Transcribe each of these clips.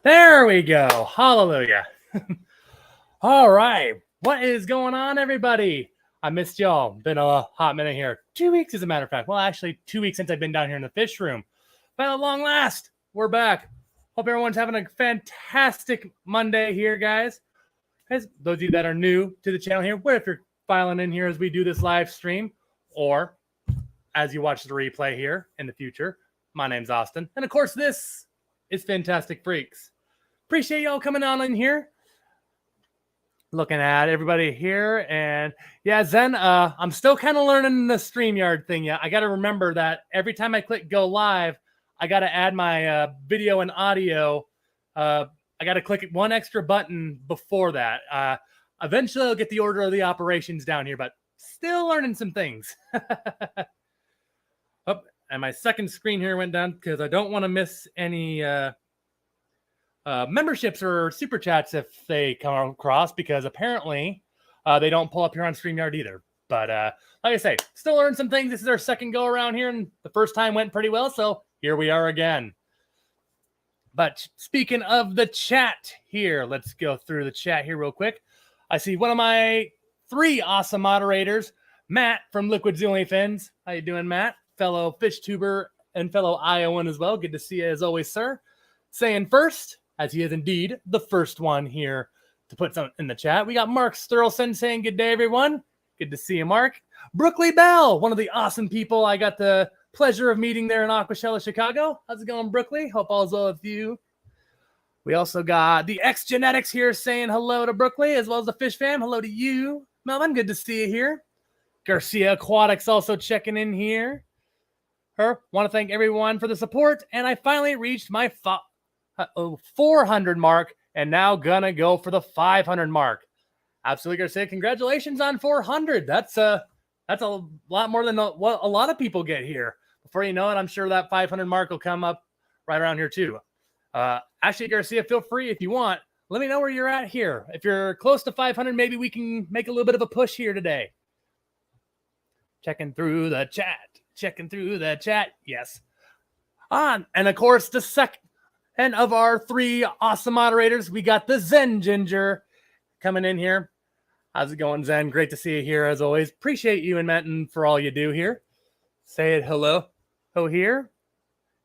There we go. Hallelujah. All right. What is going on, everybody? I missed y'all. Been a hot minute here. 2 weeks, as a matter of fact. Well, actually, 2 weeks since I've been down here in the fish room. But at long last, we're back. Hope everyone's having a fantastic Monday here, guys. As those of you that are new to the channel here, where if you're filing in here as we do this live stream, or as you watch the replay here in the future, my name's Austin. And of course, this is Fintastic Freaks. Appreciate y'all coming on in here. Looking at everybody here. And yeah, Zen, I'm still kind of learning the StreamYard thing. Yeah, I got to remember that every time I click go live, I got to add my video and audio. I got to click one extra button before that. Eventually, I'll get the order of the operations down here, but still learning some things. Oh, and my second screen here went down because I don't want to miss any memberships or super chats if they come across, because apparently they don't pull up here on StreamYard either. But like I say, still learning some things. This is our second go around here, and the first time went pretty well, so here we are again. But speaking of the chat here, let's go through the chat here real quick. I see one of my 3 awesome moderators, Matt from Liquid Only Fins. How you doing, Matt? Fellow fish tuber and fellow Iowan as well. Good to see you as always, sir. Saying first, as he is indeed the first one here to put some in the chat. We got Mark Sturlson saying good day, everyone. Good to see you, Mark. Brookley Bell, one of the awesome people I got the pleasure of meeting there in Aquashella, Chicago. How's it going, Brookley? Hope all's well with you. We also got the X Genetics here saying hello to Brookley, as well as the Fish Fam. Hello to you, Melvin. Good to see you here. Garcia Aquatics also checking in here. Want to thank everyone for the support, and I finally reached my 400 mark, and now gonna go for the 500 mark. Absolutely, Garcia. Congratulations on 400. That's a lot more than what a lot of people get here. Before you know it, I'm sure that 500 mark will come up right around here too. Actually, Garcia, feel free if you want. Let me know where you're at here. If you're close to 500, maybe we can make a little bit of a push here today. Checking through the chat. Yes. And of course, the second of our 3 awesome moderators, we got the Zen Ginger coming in here. How's it going, Zen? Great to see you here as always. Appreciate you and Menton for all you do here. Say it hello. Here.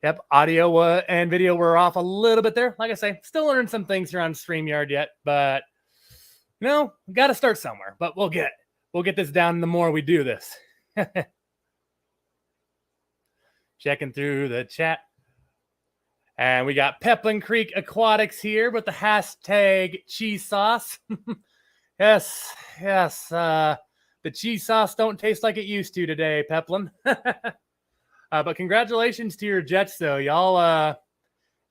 Yep, audio and video were off a little bit there. Like I say, still learning some things here on StreamYard yet, but you know, got to start somewhere. But we'll get this down the more we do this. Checking through the chat. And we got Peplin Creek Aquatics here with the hashtag cheese sauce. Yes. The cheese sauce don't taste like it used to today, Peplin. But congratulations to your Jets, though. Y'all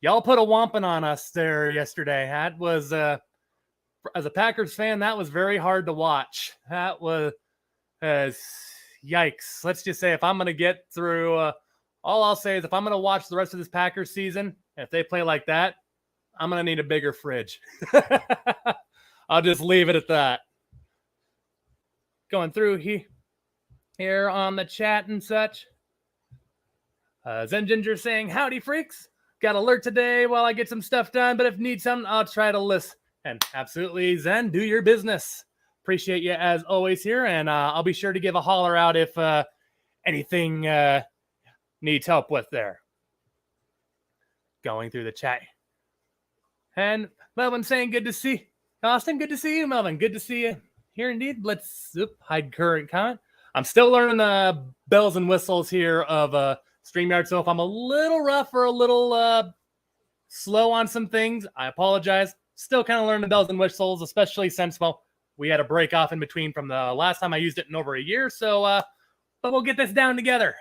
put a whomping on us there yesterday. That was, as a Packers fan, that was very hard to watch. That was, yikes. Let's just say if I'm going to get through, all I'll say is if I'm going to watch the rest of this Packers season, if they play like that, I'm going to need a bigger fridge. I'll just leave it at that. Going through here on the chat and such. Zen Ginger saying, howdy, freaks. Got alert today while I get some stuff done, but if need something, I'll try to listen. And absolutely, Zen, do your business. Appreciate you as always here, and I'll be sure to give a holler out if anything needs help with there. Going through the chat. And Melvin saying, good to see Austin. Good to see you, Melvin. Good to see you here indeed. Let's hide current comment. I'm still learning the bells and whistles here of StreamYard, so if I'm a little rough or a little slow on some things, I apologize. Still kind of learning the bells and whistles, especially since, well, we had a break off in between from the last time I used it in over a year, so but we'll get this down together.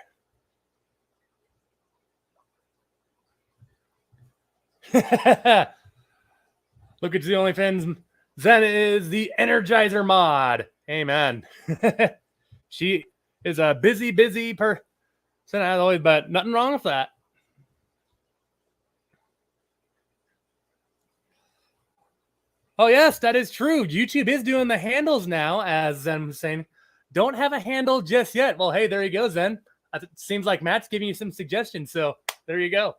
Look at the OnlyFans. Zen is the Energizer mod. Amen. She is a busy person, but nothing wrong with that. Oh, yes, that is true. YouTube is doing the handles now, as Zen was saying. Don't have a handle just yet. Well, hey, there you go, Zen. It seems like Matt's giving you some suggestions, so there you go.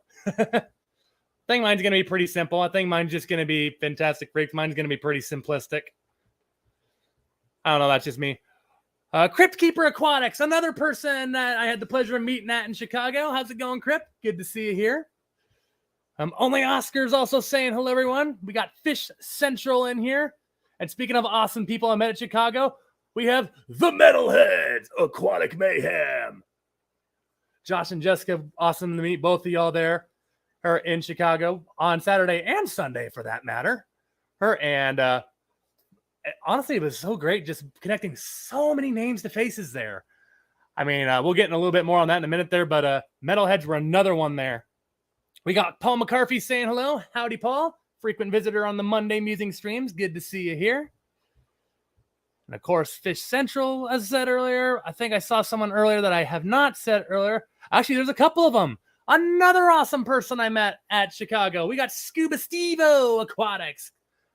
think mine's going to be pretty simple. I think mine's just going to be Fintastic Freaks. Mine's going to be pretty simplistic. I don't know. That's just me. Crypt Keeper Aquatics, another person that I had the pleasure of meeting at in Chicago. How's it going, Crypt? Good to see you here. Only Oscar's also saying hello, everyone. We got Fish Central in here. And speaking of awesome people I met at Chicago, we have the Metalheads, Aquatic Mayhem. Josh and Jessica, awesome to meet both of y'all there. Her in Chicago on Saturday and Sunday, for that matter. Her and honestly, it was so great just connecting so many names to faces there. I mean, we'll get in a little bit more on that in a minute there, but Metalheads were another one there. We got Paul McCarthy saying hello. Howdy, Paul. Frequent visitor on the Monday Musing streams. Good to see you here. And of course, Fish Central, as I said earlier. I think I saw someone earlier that I have not said earlier. Actually, there's a couple of them. Another awesome person I met at Chicago. We got Scuba Steve-O Aquatics.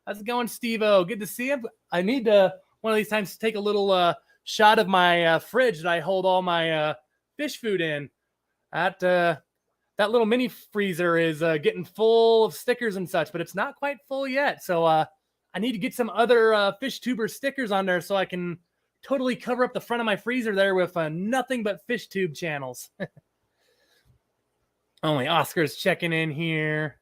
How's it going, Steve-O? Good to see you. I need to, one of these times, take a little shot of my fridge that I hold all my fish food in. That little mini freezer is getting full of stickers and such, but it's not quite full yet. So I need to get some other fish tuber stickers on there so I can totally cover up the front of my freezer there with nothing but fish tube channels. Only Oscar's checking in here.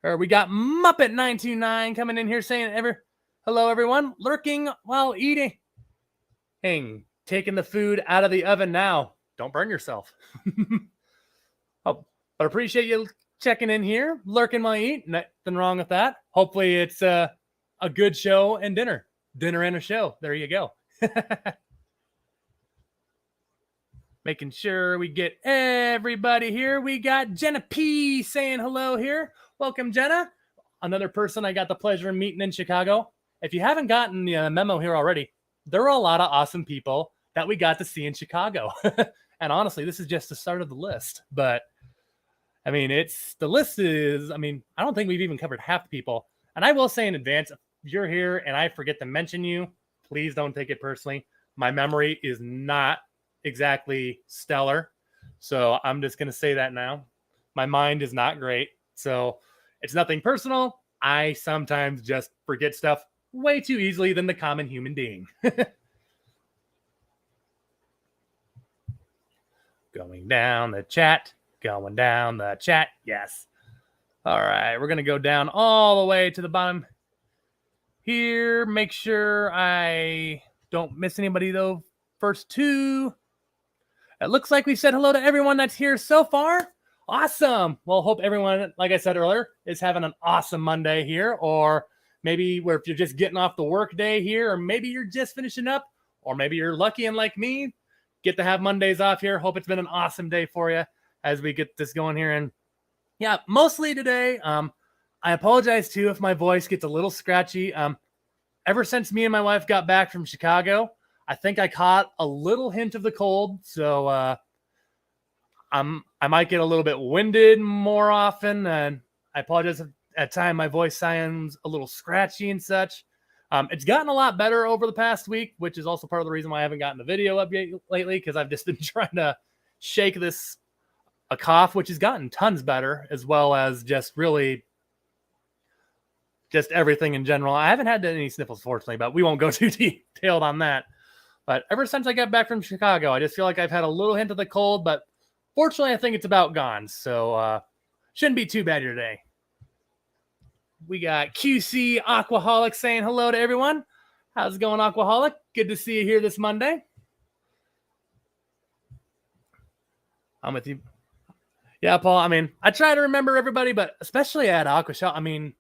Or we got Muppet929 coming in here saying, hello, everyone. Lurking while eating. Taking the food out of the oven now. Don't burn yourself. Oh, but appreciate you checking in here. Lurking while you eat. Nothing wrong with that. Hopefully it's a good show and dinner. Dinner and a show. There you go. Making sure we get everybody here. We got Jenna P saying hello here. Welcome, Jenna. Another person I got the pleasure of meeting in Chicago. If you haven't gotten the memo here already, there are a lot of awesome people that we got to see in Chicago. And honestly, this is just the start of the list. But I mean, the list is, I don't think we've even covered half the people. And I will say in advance, if you're here and I forget to mention you, please don't take it personally. My memory is not exactly stellar. So I'm just going to say that now. My mind is not great. So it's nothing personal. I sometimes just forget stuff way too easily than the common human being. Going down the chat. Yes. All right. We're going to go down all the way to the bottom here. Make sure I don't miss anybody, though. First two. It looks like we said hello to everyone that's here so far. Awesome. Well, hope everyone, like I said earlier, is having an awesome Monday here. Or maybe if you're just getting off the work day here, or maybe you're just finishing up, or maybe you're lucky and like me, get to have Mondays off here. Hope it's been an awesome day for you as we get this going here. And yeah, mostly today, I apologize too if my voice gets a little scratchy. Ever since me and my wife got back from Chicago, I think I caught a little hint of the cold. So I might get a little bit winded more often. And I apologize if at times my voice sounds a little scratchy and such. It's gotten a lot better over the past week, which is also part of the reason why I haven't gotten a video up lately, because I've just been trying to shake a cough, which has gotten tons better, as well as just everything in general. I haven't had any sniffles, fortunately, but we won't go too detailed on that. But ever since I got back from Chicago, I just feel like I've had a little hint of the cold, but fortunately, I think it's about gone. So shouldn't be too bad here today. We got QC Aquaholic saying hello to everyone. How's it going, Aquaholic? Good to see you here this Monday. I'm with you. Yeah, Paul. I try to remember everybody, but especially at Aquashella.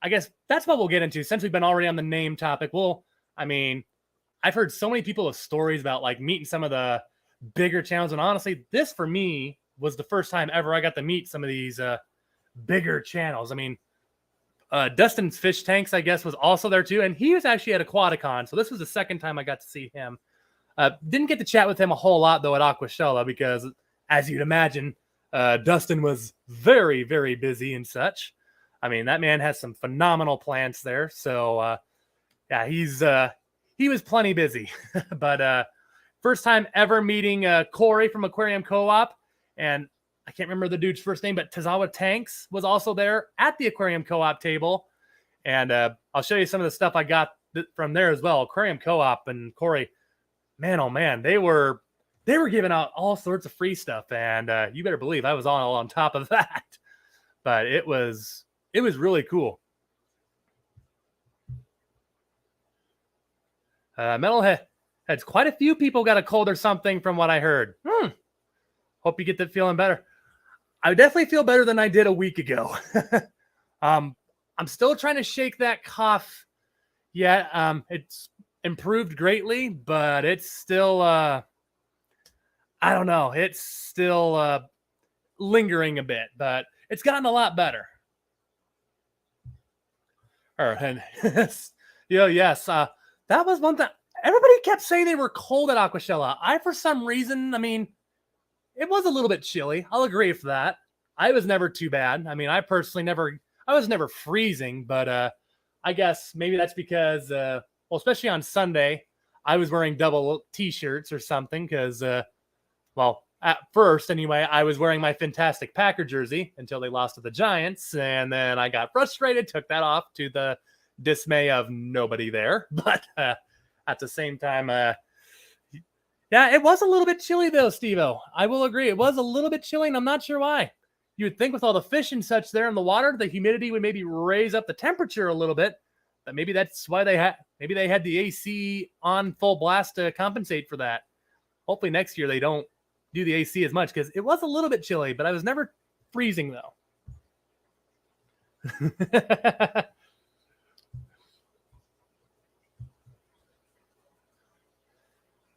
I guess that's what we'll get into since we've been already on the name topic. I've heard so many people with stories about like meeting some of the bigger channels. And honestly, this for me was the first time ever I got to meet some of these bigger channels. Dustin's Fish Tanks, I guess, was also there too. And he was actually at Aquaticon. So this was the second time I got to see him. Didn't get to chat with him a whole lot, though, at Aquashella, because as you'd imagine, Dustin was very, very busy and such. That man has some phenomenal plants there. So, yeah, he was plenty busy. But first time ever meeting Corey from Aquarium Co-op. And I can't remember the dude's first name, but Tazawa Tanks was also there at the Aquarium Co-op table. And I'll show you some of the stuff I got from there as well. Aquarium Co-op and Corey, man, oh man, they were giving out all sorts of free stuff. And you better believe I was all on top of that. But it was really cool. Metalheads, quite a few people got a cold or something from what I heard. Hope you get that feeling better. I definitely feel better than I did a week ago. I'm still trying to shake that cough yet. It's improved greatly, but it's still, I don't know. It's still lingering a bit, but it's gotten a lot better. All right. And yes, that was one thing. Everybody kept saying they were cold at Aquashella. For some reason, I mean, it was a little bit chilly. I'll agree with that. I was never too bad. I mean, I was never freezing, but I guess maybe that's because, well, especially on Sunday, I was wearing double t-shirts or something because, well, at first anyway, I was wearing my Fintastic Packer jersey until they lost to the Giants, and then I got frustrated, took that off to the dismay of nobody there. But at the same time, yeah, it was a little bit chilly though, Steve-O. I will agree. It was a little bit chilly, and I'm not sure why. You would think with all the fish and such there in the water, the humidity would maybe raise up the temperature a little bit. But maybe that's why they had the AC on full blast to compensate for that. Hopefully next year they don't do the AC as much because it was a little bit chilly, but I was never freezing though.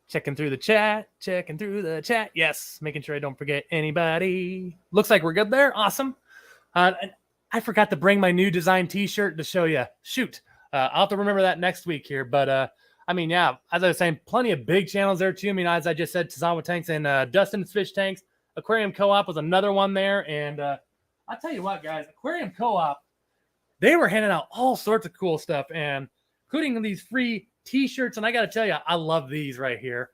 Checking through the chat. Yes, making sure I don't forget anybody. Looks like we're good there. Awesome. And I forgot to bring my new design t-shirt to show you. Shoot. I'll have to remember that next week here. But, I mean, yeah, as I was saying, plenty of big channels there too. I mean, as I just said, Tazawa Tanks and Dustin's Fish Tanks. Aquarium Co-op was another one there. And I'll tell you what, guys, Aquarium Co-op, they were handing out all sorts of cool stuff, and including these free t-shirts. And I got to tell you, I love these right here.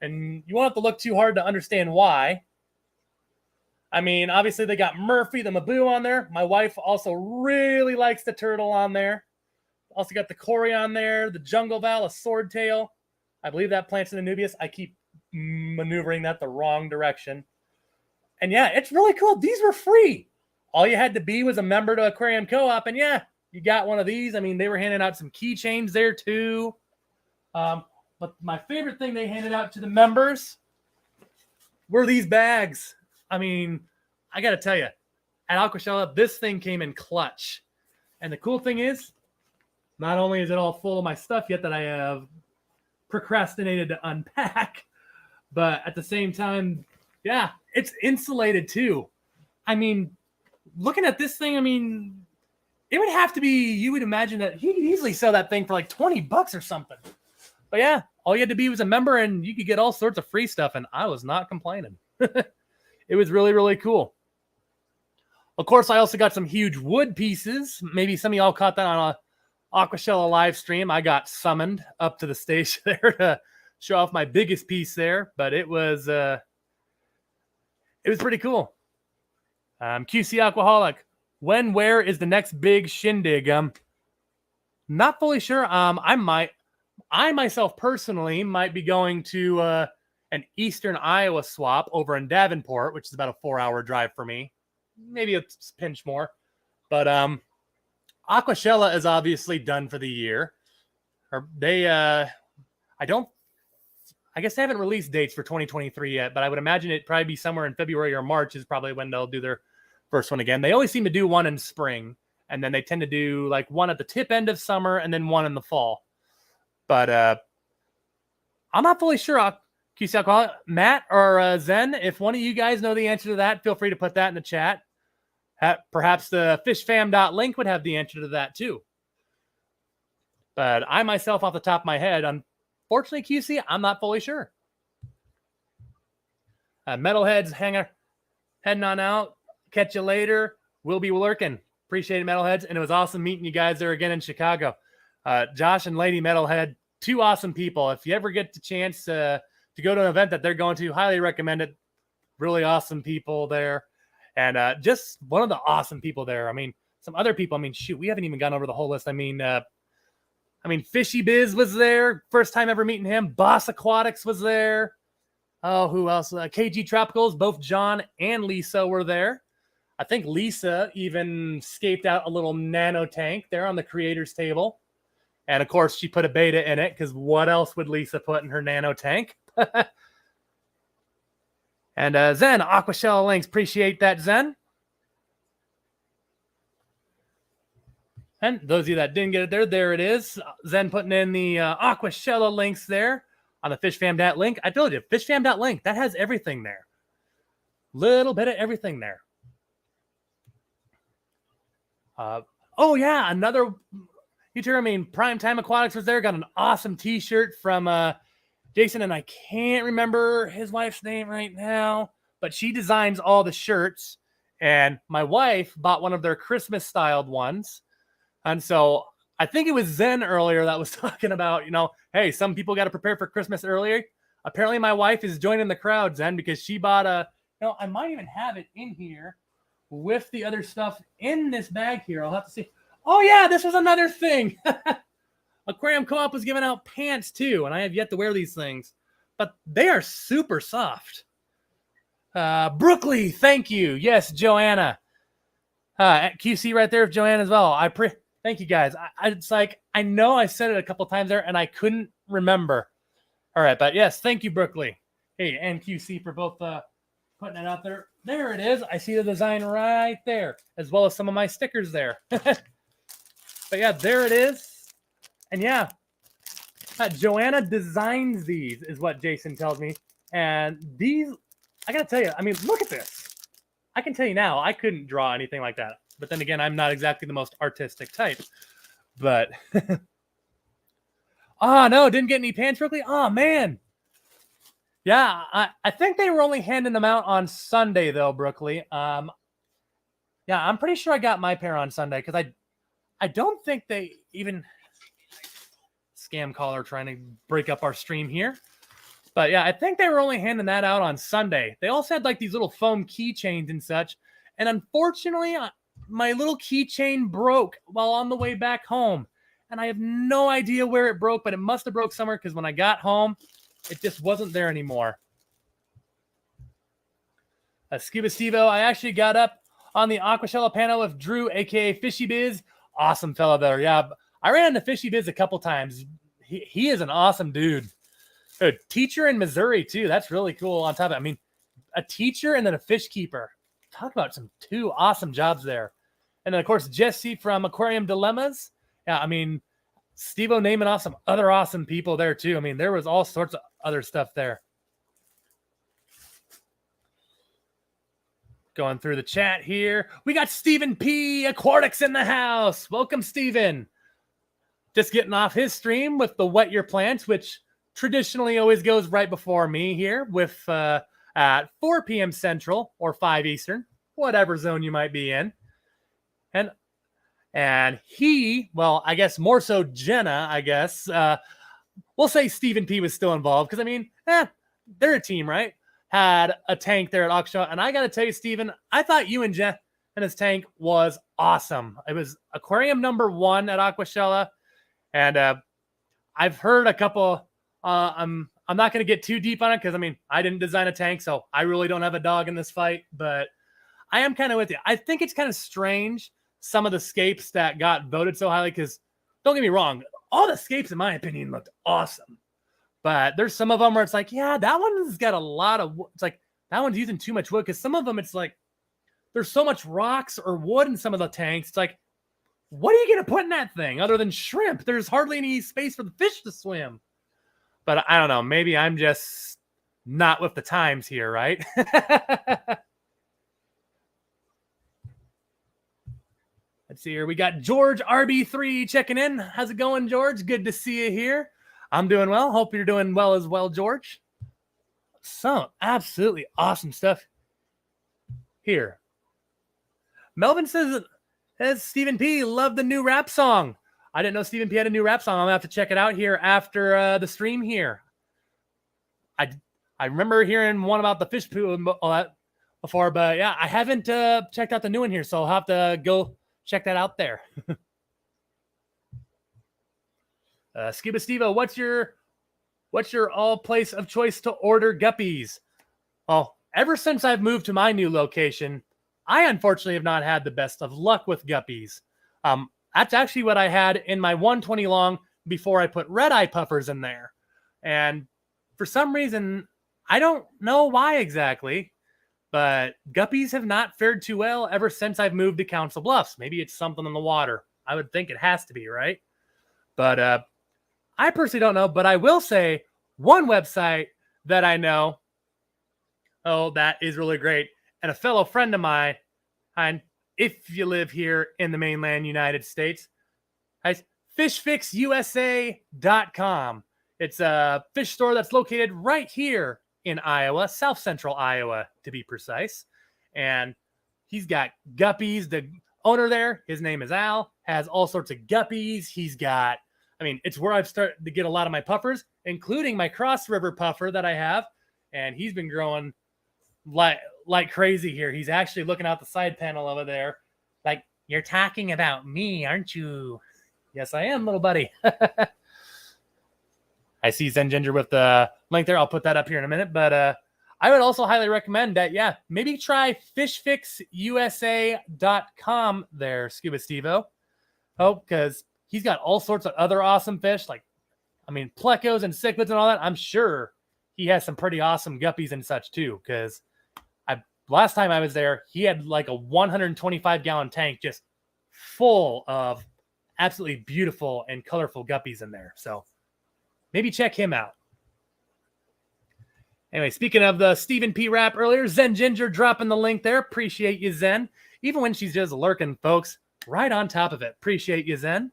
And you won't have to look too hard to understand why. I mean, obviously they got Murphy, the Maboo on there. My wife also really likes the turtle on there. Also got the Cory on there, the Jungle Val, a Swordtail. I believe that plant's an Anubias. I keep maneuvering that the wrong direction. And yeah, it's really cool. These were free. All you had to be was a member to Aquarium Co-op. And yeah, you got one of these. I mean, they were handing out some keychains there too. But my favorite thing they handed out to the members were these bags. I mean, I got to tell you, at Aquashella, this thing came in clutch. And the cool thing is, not only is it all full of my stuff yet that I have procrastinated to unpack, but at the same time, yeah, it's insulated too. I mean, looking at this thing, I mean, it would have to be, you would imagine that he could easily sell that thing for like $20 or something. But yeah, all you had to be was a member and you could get all sorts of free stuff, and I was not complaining. It was really, really cool. Of course, I also got some huge wood pieces. Maybe some of y'all caught that on a Aquashella live stream. I got summoned up to the stage there to show off my biggest piece there, but it was pretty cool. QC Aquaholic, where is the next big shindig? Not fully sure. I myself personally might be going to an Eastern Iowa swap over in Davenport, which is about a 4-hour drive for me. Maybe a pinch more. But Aquashella is obviously done for the year. Or they, I guess they haven't released dates for 2023 yet, but I would imagine it'd probably be somewhere in February or March is probably when they'll do their first one again. They always seem to do one in spring, and then they tend to do like one at the tip end of summer and then one in the fall. But I'm not fully sure. QC Alcoholic, Matt or Zen, if one of you guys know the answer to that, feel free to put that in the chat. Perhaps the fishfam.link would have the answer to that too. But I myself, off the top of my head, unfortunately, QC, I'm not fully sure. Metalheads, heading on out. Catch you later. We'll be lurking. Appreciate it, Metalheads. And it was awesome meeting you guys there again in Chicago. Josh and Lady Metalhead, two awesome people. If you ever get the chance to go to an event that they're going to, highly recommend it. Really awesome people there. And just one of the awesome people there. I mean, some other people. I mean, shoot, we haven't even gone over the whole list. I mean, Fishy Biz was there. First time ever meeting him. Boss Aquatics was there. Oh, who else? KG Tropicals. Both John and Lisa were there. I think Lisa even scaped out a little nano tank there on the creators table. And of course, she put a beta in it because what else would Lisa put in her nano tank? And Zen, Aquashella links. Appreciate that, Zen. And those of you that didn't get it there it is. Zen putting in the Aquashella links there on the FishFam.link link. I told you, FishFam.link, that has everything there. Little bit of everything there. Oh, yeah, another YouTuber, Primetime Aquatics was there. Got an awesome t-shirt from Jason, and I can't remember his wife's name right now, but she designs all the shirts, and my wife bought one of their Christmas-styled ones. And so I think it was Zen earlier that was talking about, hey, some people got to prepare for Christmas earlier. Apparently my wife is joining the crowd, Zen, because she bought I might even have it in here with the other stuff in this bag here. I'll have to see. Oh, yeah, this was another thing. Aquarium Co-op was giving out pants, too, and I have yet to wear these things. But they are super soft. Brookley, thank you. Yes, Joanna. QC right there with Joanna as well. Thank you, guys. It's like, I know I said it a couple times there, and I couldn't remember. All right, but yes, thank you, Brookley. Hey, and QC for both putting it out there. There it is. I see the design right there, as well as some of my stickers there. But yeah, there it is. And yeah, Joanna designs these, is what Jason tells me. And these, I got to tell you, look at this. I can tell you now, I couldn't draw anything like that. But then again, I'm not exactly the most artistic type. But, no, didn't get any pants, Brooklyn? Oh, man. Yeah, I think they were only handing them out on Sunday, though, Brooklyn. Yeah, I'm pretty sure I got my pair on Sunday because I don't think they even... Scam caller trying to break up our stream here. But yeah, I think they were only handing that out on Sunday. They also had like these little foam keychains and such. And unfortunately, my little keychain broke while on the way back home. And I have no idea where it broke, but it must have broke somewhere because when I got home, it just wasn't there anymore. Scuba Stevo, I actually got up on the Aquashella panel with Drew, aka Fishy Biz. Awesome fellow there. Yeah, I ran into Fishy Biz a couple times. He is an awesome dude. A teacher in Missouri, too. That's really cool on top of it. A teacher and then a fish keeper. Talk about some two awesome jobs there. And then, of course, Jesse from Aquarium Dilemmas. Yeah, Steve-O naming off some other awesome people there, too. There was all sorts of other stuff there. Going through the chat here. We got Stephen P. Aquatics in the house. Welcome, Stephen. Just getting off his stream with the Wet Your Plants, which traditionally always goes right before me here with at 4 p.m. Central or 5 Eastern, whatever zone you might be in. And he, well, I guess more so Jenna, I guess. We'll say Stephen P. was still involved because, they're a team, right? Had a tank there at Aquashella. And I got to tell you, Stephen, I thought you and Jenna's tank was awesome. It was aquarium number 1 at Aquashella. And I've heard a couple, I'm not going to get too deep on it because, I didn't design a tank, so I really don't have a dog in this fight. But I am kind of with you. I think it's kind of strange, some of the scapes that got voted so highly because, don't get me wrong, all the scapes, in my opinion, looked awesome. But there's some of them where it's like, yeah, that one's got a lot of, it's like, that one's using too much wood because some of them, it's like, there's so much rocks or wood in some of the tanks. It's like, what are you going to put in that thing other than shrimp? There's hardly any space for the fish to swim. But I don't know. Maybe I'm just not with the times here, right? Let's see here. We got George RB3 checking in. How's it going, George? Good to see you here. I'm doing well. Hope you're doing well as well, George. Some absolutely awesome stuff here. Melvin says Stephen P. loved the new rap song. I didn't know Stephen P. had a new rap song. I'm going to have to check it out here after the stream here. I remember hearing one about the fish poo and all that, before, but yeah, I haven't checked out the new one here, so I'll have to go check that out there. Scuba Stevo, what's your all place of choice to order guppies? Well, ever since I've moved to my new location, I unfortunately have not had the best of luck with guppies. That's actually what I had in my 120 long before I put red eye puffers in there. And for some reason, I don't know why exactly, but guppies have not fared too well ever since I've moved to Council Bluffs. Maybe it's something in the water. I would think it has to be, right? But I personally don't know, but I will say one website that I know, oh, that is really great. And a fellow friend of mine, and if you live here in the mainland United States, is fishfixusa.com. It's a fish store that's located right here in Iowa, South Central Iowa, to be precise. And he's got guppies. The owner there, his name is Al, has all sorts of guppies. He's got, I mean, it's where I've started to get a lot of my puffers, including my Cross River puffer that I have. And he's been growing like crazy here. He's actually looking out the side panel over there. Like, you're talking about me, aren't you? Yes, I am, little buddy. I see Zen Ginger with the link there. I'll put that up here in a minute. But I would also highly recommend that, yeah, maybe try fishfixusa.com there, Scuba Stevo. Oh, because he's got all sorts of other awesome fish, like, I mean, plecos and cichlids and all that. I'm sure he has some pretty awesome guppies and such too, because last time I was there, he had like a 125-gallon tank just full of absolutely beautiful and colorful guppies in there. So maybe check him out. Anyway, speaking of the Stephen P. rap earlier, Zen Ginger dropping the link there. Appreciate you, Zen. Even when she's just lurking, folks, right on top of it. Appreciate you, Zen.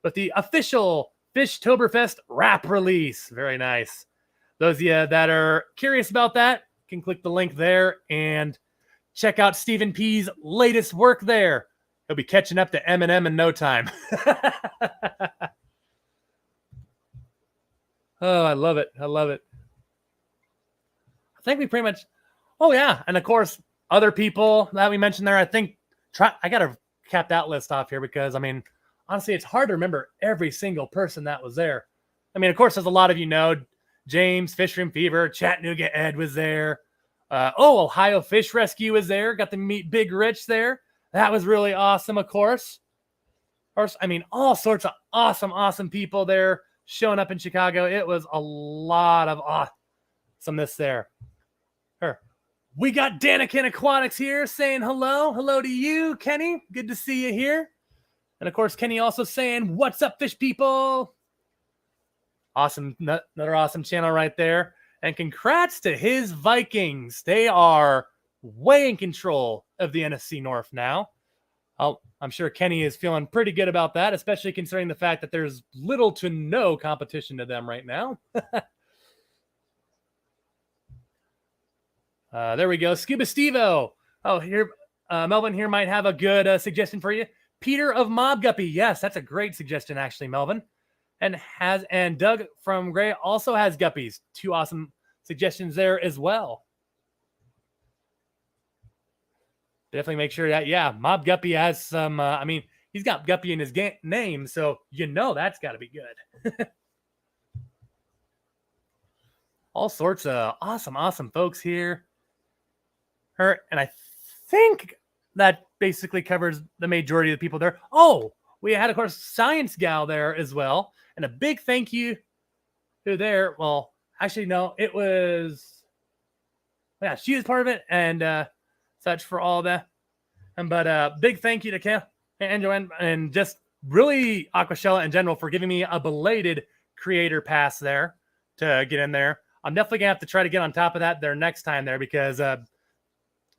But the official Fishtoberfest rap release. Very nice. Those of you that are curious about that can click the link there and check out Stephen P's latest work there. He'll be catching up to Eminem in no time. Oh, I love it. I love it. I think we pretty much, oh yeah. And of course, other people that we mentioned there, I think, I got to cap that list off here because, I mean, honestly, it's hard to remember every single person that was there. I mean, of course, as a lot of you know, James, Fish Room Fever, Chattanooga Ed was there. Ohio Fish Rescue was there. Got to meet Big Rich there. That was really awesome, of course. I mean, all sorts of awesome people there showing up in Chicago. It was a lot of awesomeness there. We got Danikin Aquatics here saying hello. Hello to you, Kenny. Good to see you here. And, of course, Kenny also saying, what's up, fish people? Awesome. Another awesome channel right there. And congrats to his Vikings. They are way in control of the NFC North now. I'm sure Kenny is feeling pretty good about that, especially considering the fact that there's little to no competition to them right now. There we go. Scuba Stevo. Oh, here, Melvin here might have a good suggestion for you. Peter of Mob Guppy. Yes, that's a great suggestion, actually, Melvin. And Doug from Gray also has guppies. Two awesome suggestions there as well. Definitely make sure that, yeah, Mob Guppy has some, I mean, he's got Guppy in his name, so you know that's got to be good. All sorts of awesome folks here. And I think that basically covers the majority of the people there. Oh, we had, of course, Science Gal there as well. And a big thank you to there. Well, actually, no, it was, yeah, she was part of it and such for all that. But big thank you to Kale and Joanne and just really Aquashella in general for giving me a belated creator pass there to get in there. I'm definitely going to have to try to get on top of that there next time there because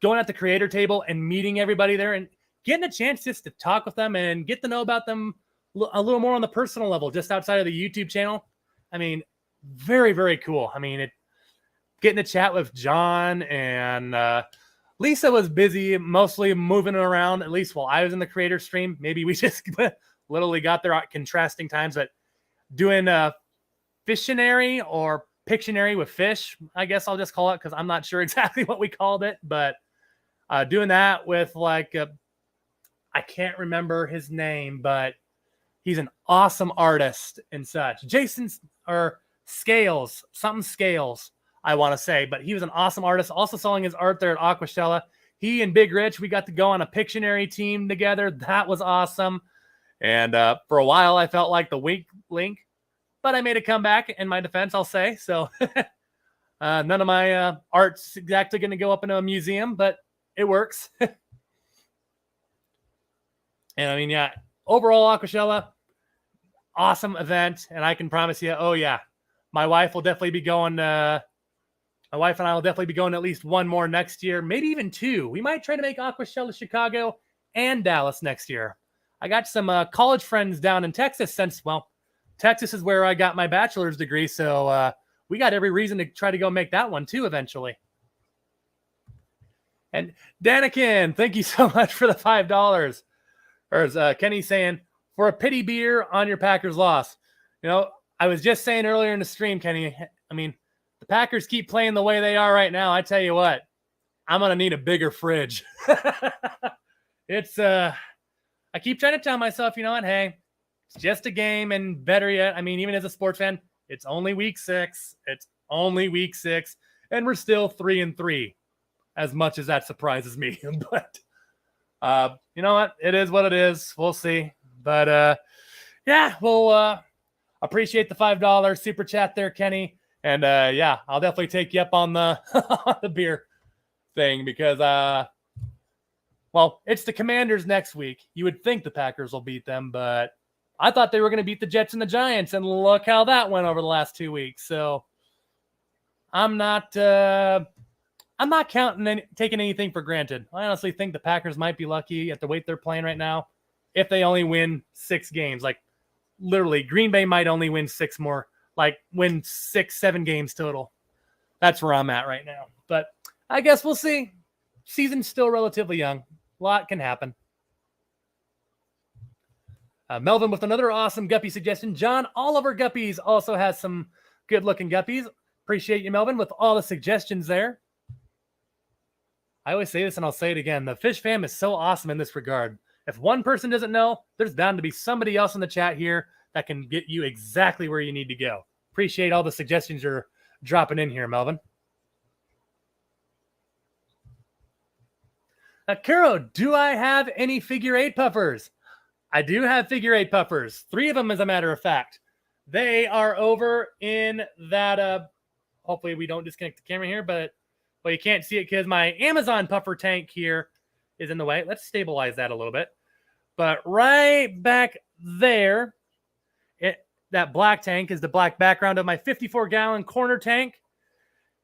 going at the creator table and meeting everybody there and getting a chance just to talk with them and get to know about them a little more on the personal level, just outside of the YouTube channel. I mean, very, very cool. I mean, getting to chat with John and Lisa was busy, mostly moving around, at least while I was in the creator stream. Maybe we just literally got there at contrasting times, but doing Fictionary or Pictionary with fish, I guess I'll just call it because I'm not sure exactly what we called it, but Doing that with like, I can't remember his name, but he's an awesome artist and such. Jason or Scales, something Scales, I want to say, but he was an awesome artist. Also selling his art there at Aquashella. He and Big Rich, we got to go on a Pictionary team together. That was awesome. And for a while, I felt like the weak link, but I made a comeback in my defense, I'll say. So none of my art's exactly going to go up in a museum, but it works. And I mean, yeah, overall, Aquashella, awesome event. And I can promise you, oh, yeah, my wife will definitely be going. My wife and I will definitely be going at least one more next year, maybe even two. We might try to make Aquashella Chicago and Dallas next year. I got some college friends down in Texas since, well, Texas is where I got my bachelor's degree. So we got every reason to try to go make that one too eventually. And Danikin, thank you so much for the $5. Or as Kenny saying, for a pity beer on your Packers loss. You know, I was just saying earlier in the stream, Kenny, I mean, the Packers keep playing the way they are right now. I tell you what, I'm going to need a bigger fridge. It's, I keep trying to tell myself, you know what, hey, it's just a game, and better yet, I mean, even as a sports fan, it's only week 6. It's only week 6, and we're still 3-3, as much as that surprises me. But you know what? It is what it is. We'll see. But yeah, we'll appreciate the $5 super chat there, Kenny. And yeah, I'll definitely take you up on the on the beer thing because well, it's the Commanders next week. You would think the Packers will beat them, but I thought they were going to beat the Jets and the Giants, and look how that went over the last 2 weeks. So I'm not counting taking anything for granted. I honestly think the Packers might be lucky at the rate they're playing right now if they only win 6 games. Like literally, Green Bay might only win 6 more, like win 6-7 games total. That's where I'm at right now. But I guess we'll see. Season's still relatively young. A lot can happen. Melvin with another awesome guppy suggestion. John Oliver Guppies also has some good-looking guppies. Appreciate you, Melvin, with all the suggestions there. I always say this, and I'll say it again. The Fish Fam is so awesome in this regard. If one person doesn't know, there's bound to be somebody else in the chat here that can get you exactly where you need to go. Appreciate all the suggestions you're dropping in here, Melvin. Kuro, do I have any figure 8 puffers? I do have figure 8 puffers. 3 of them, as a matter of fact. They are over in that, hopefully we don't disconnect the camera here, but well, you can't see it because my Amazon puffer tank here is in the way. Let's stabilize that a little bit. But right back there, that black tank is the black background of my 54-gallon corner tank.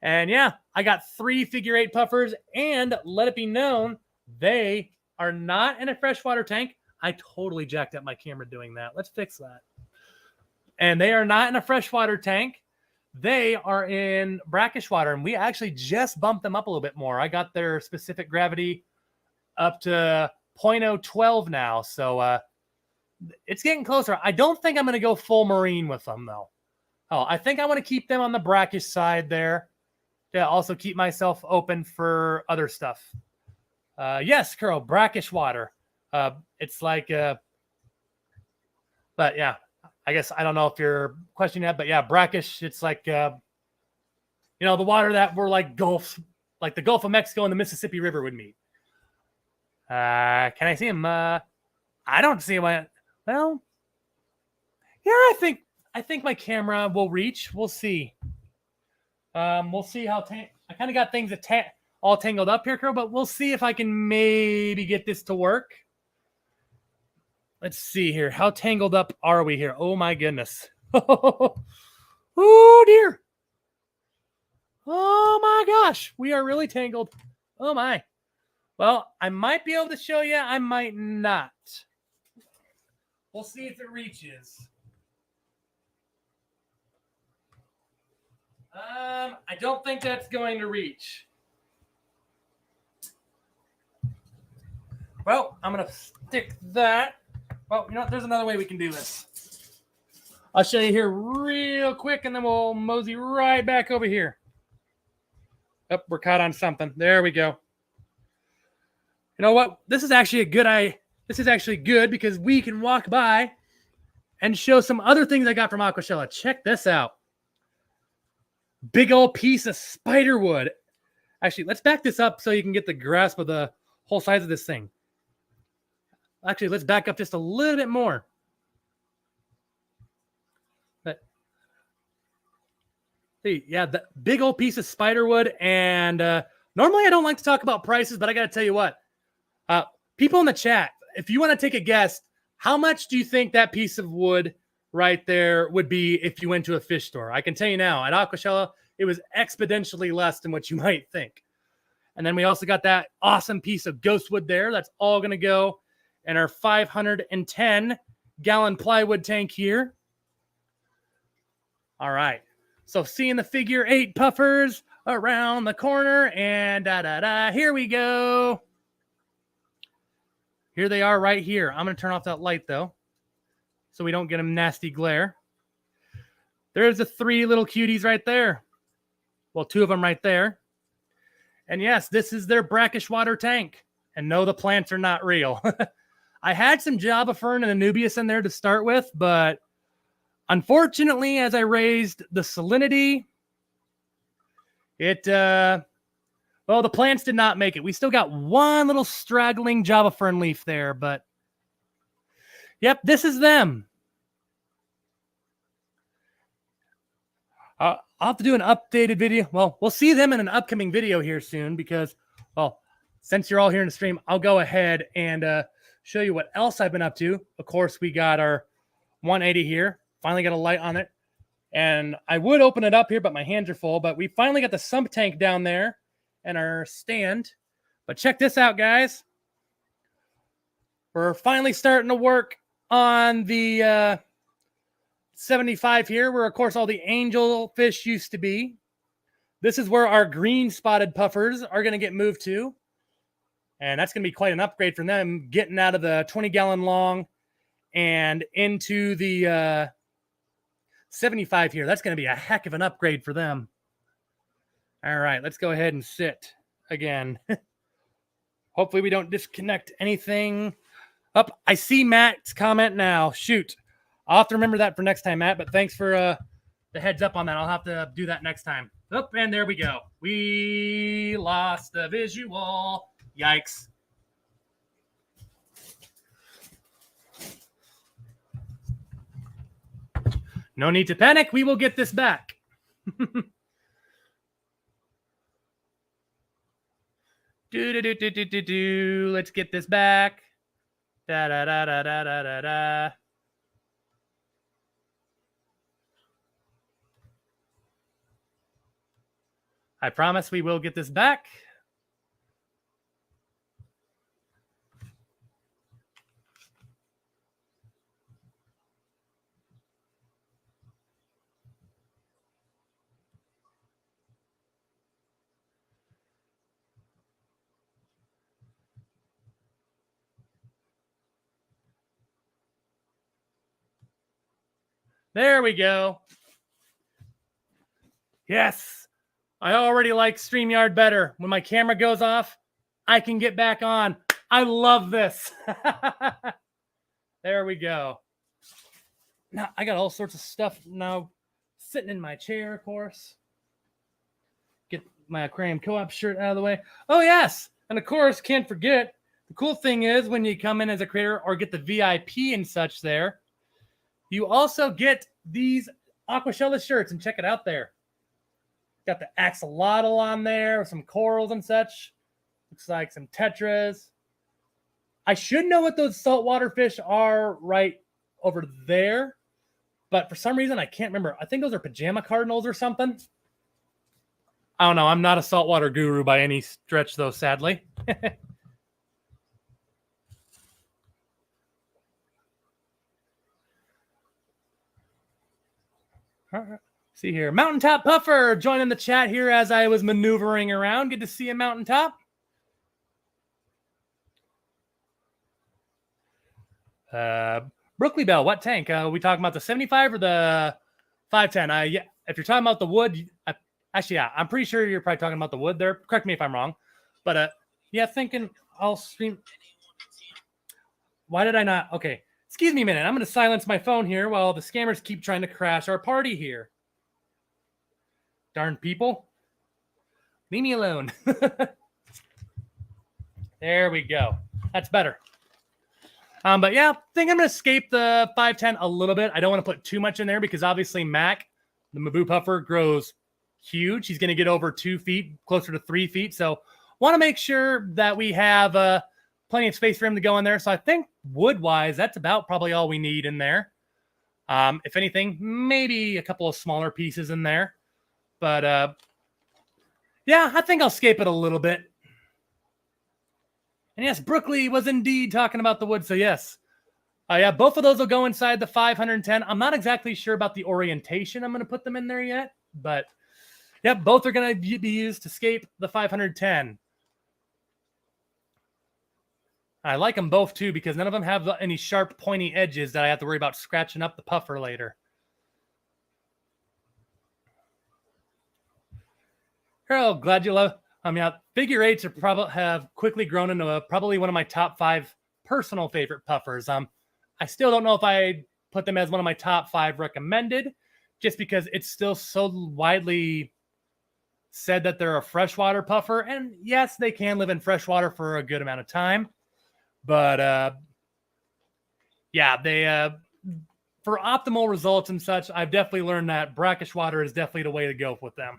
And yeah, I got 3 figure 8 puffers, and let it be known, they are not in a freshwater tank. I totally jacked up my camera doing that. Let's fix that. And they are not in a freshwater tank. They are in brackish water, and we actually just bumped them up a little bit more. I got their specific gravity up to 0.012 now, so it's getting closer. I don't think I'm going to go full marine with them, though. Oh, I think I want to keep them on the brackish side there to also keep myself open for other stuff. Yes, Kuro, brackish water. It's like, but yeah, I guess I don't know if you're questioning that, but yeah, brackish. It's like, you know, the water that were like Gulf, like the Gulf of Mexico and the Mississippi River would meet. Can I see him? I don't see him. Well, yeah, I think my camera will reach. We'll see. We'll see how I kind of got things all tangled up here, Kuro, but we'll see if I can maybe get this to work. Let's see here. How tangled up are we here? Oh, my goodness. Oh, dear. Oh, my gosh. We are really tangled. Oh, my. Well, I might be able to show you. I might not. We'll see if it reaches. I don't think that's going to reach. Well, I'm going to stick that. Well, you know what? There's another way we can do this. I'll show you here real quick, and then we'll mosey right back over here. Oh, we're caught on something. There we go. You know what? This is actually good because we can walk by and show some other things I got from Aquashella. Check this out. Big old piece of spider wood. Actually, let's back this up so you can get the grasp of the whole size of this thing. Actually, let's back up just a little bit more. Yeah, the big old piece of spider wood. And normally I don't like to talk about prices, but I got to tell you what. People in the chat, if you want to take a guess, how much do you think that piece of wood right there would be if you went to a fish store? I can tell you now, at Aquashella, it was exponentially less than what you might think. And then we also got that awesome piece of ghost wood there. That's all going to go in our 510-gallon plywood tank here. All right. So seeing the figure 8 puffers around the corner and here we go. Here they are right here. I'm going to turn off that light, though, so we don't get them nasty glare. There's the 3 little cuties right there. Well, 2 of them right there. And yes, this is their brackish water tank. And no, the plants are not real. I had some Java Fern and Anubias in there to start with, but unfortunately, as I raised the salinity, the plants did not make it. We still got one little straggling Java Fern leaf there, but yep, this is them. I'll have to do an updated video. Well, we'll see them in an upcoming video here soon because, well, since you're all here in the stream, I'll go ahead and show you what else I've been up to. Of course, we got our 180 here. Finally got a light on it. And I would open it up here, but my hands are full. But we finally got the sump tank down there and our stand. But check this out, guys. We're finally starting to work on the 75 here, where, of course, all the angel fish used to be. This is where our green spotted puffers are going to get moved to. And that's going to be quite an upgrade for them, getting out of the 20-gallon long and into the 75 here. That's going to be a heck of an upgrade for them. All right, let's go ahead and sit again. Hopefully we don't disconnect anything. Up, I see Matt's comment now. Shoot. I'll have to remember that for next time, Matt, but thanks for the heads up on that. I'll have to do that next time. Oh, and there we go. We lost the visual. Yikes. No need to panic. We will get this back. Let's get this back. Da-da-da-da-da-da-da. I promise we will get this back. There we go. Yes. I already like StreamYard better. When my camera goes off, I can get back on. I love this. There we go. Now, I got all sorts of stuff now sitting in my chair, of course. Get my Aquarium Co-op shirt out of the way. Oh, yes. And, of course, can't forget, the cool thing is when you come in as a creator or get the VIP and such there, you also get these Aquashella shirts, and check it out there. Got the axolotl on there, some corals and such. Looks like some tetras. I should know what those saltwater fish are right over there, but for some reason I can't remember. I think those are pajama cardinals or something. I don't know. I'm not a saltwater guru by any stretch, though, sadly. All right. See here. Mountaintop Puffer joining the chat here as I was maneuvering around. Good to see you, Mountaintop. Brookley Bell, what tank? We talking about the 75 or the 510? Yeah, if you're talking about the wood, actually, yeah, I'm pretty sure you're probably talking about the wood there. Correct me if I'm wrong. But yeah, thinking I'll stream. Why did I not? Okay. Excuse me a minute. I'm going to silence my phone here while the scammers keep trying to crash our party here. Darn people. Leave me alone. There we go. That's better. But yeah, I think I'm going to escape the 510 a little bit. I don't want to put too much in there because obviously Mac, the Mabu puffer, grows huge. He's going to get over 2 feet, closer to 3 feet. So want to make sure that we have plenty of space for him to go in there. So I think wood-wise, that's about probably all we need in there. If anything, maybe a couple of smaller pieces in there. But yeah, I think I'll escape it a little bit. And yes, Brookley was indeed talking about the wood. So yes, yeah, both of those will go inside the 510. I'm not exactly sure about the orientation I'm going to put them in there yet. But yeah, both are going to be used to escape the 510. I like them both too because none of them have any sharp pointy edges that I have to worry about scratching up the puffer later. Carol, glad you love. Figure eights have quickly grown into probably one of my top 5 personal favorite puffers. I still don't know if I put them as one of my top 5 recommended, just because it's still so widely said that they're a freshwater puffer. And yes, they can live in freshwater for a good amount of time. But yeah, they for optimal results and such, I've definitely learned that brackish water is definitely the way to go with them.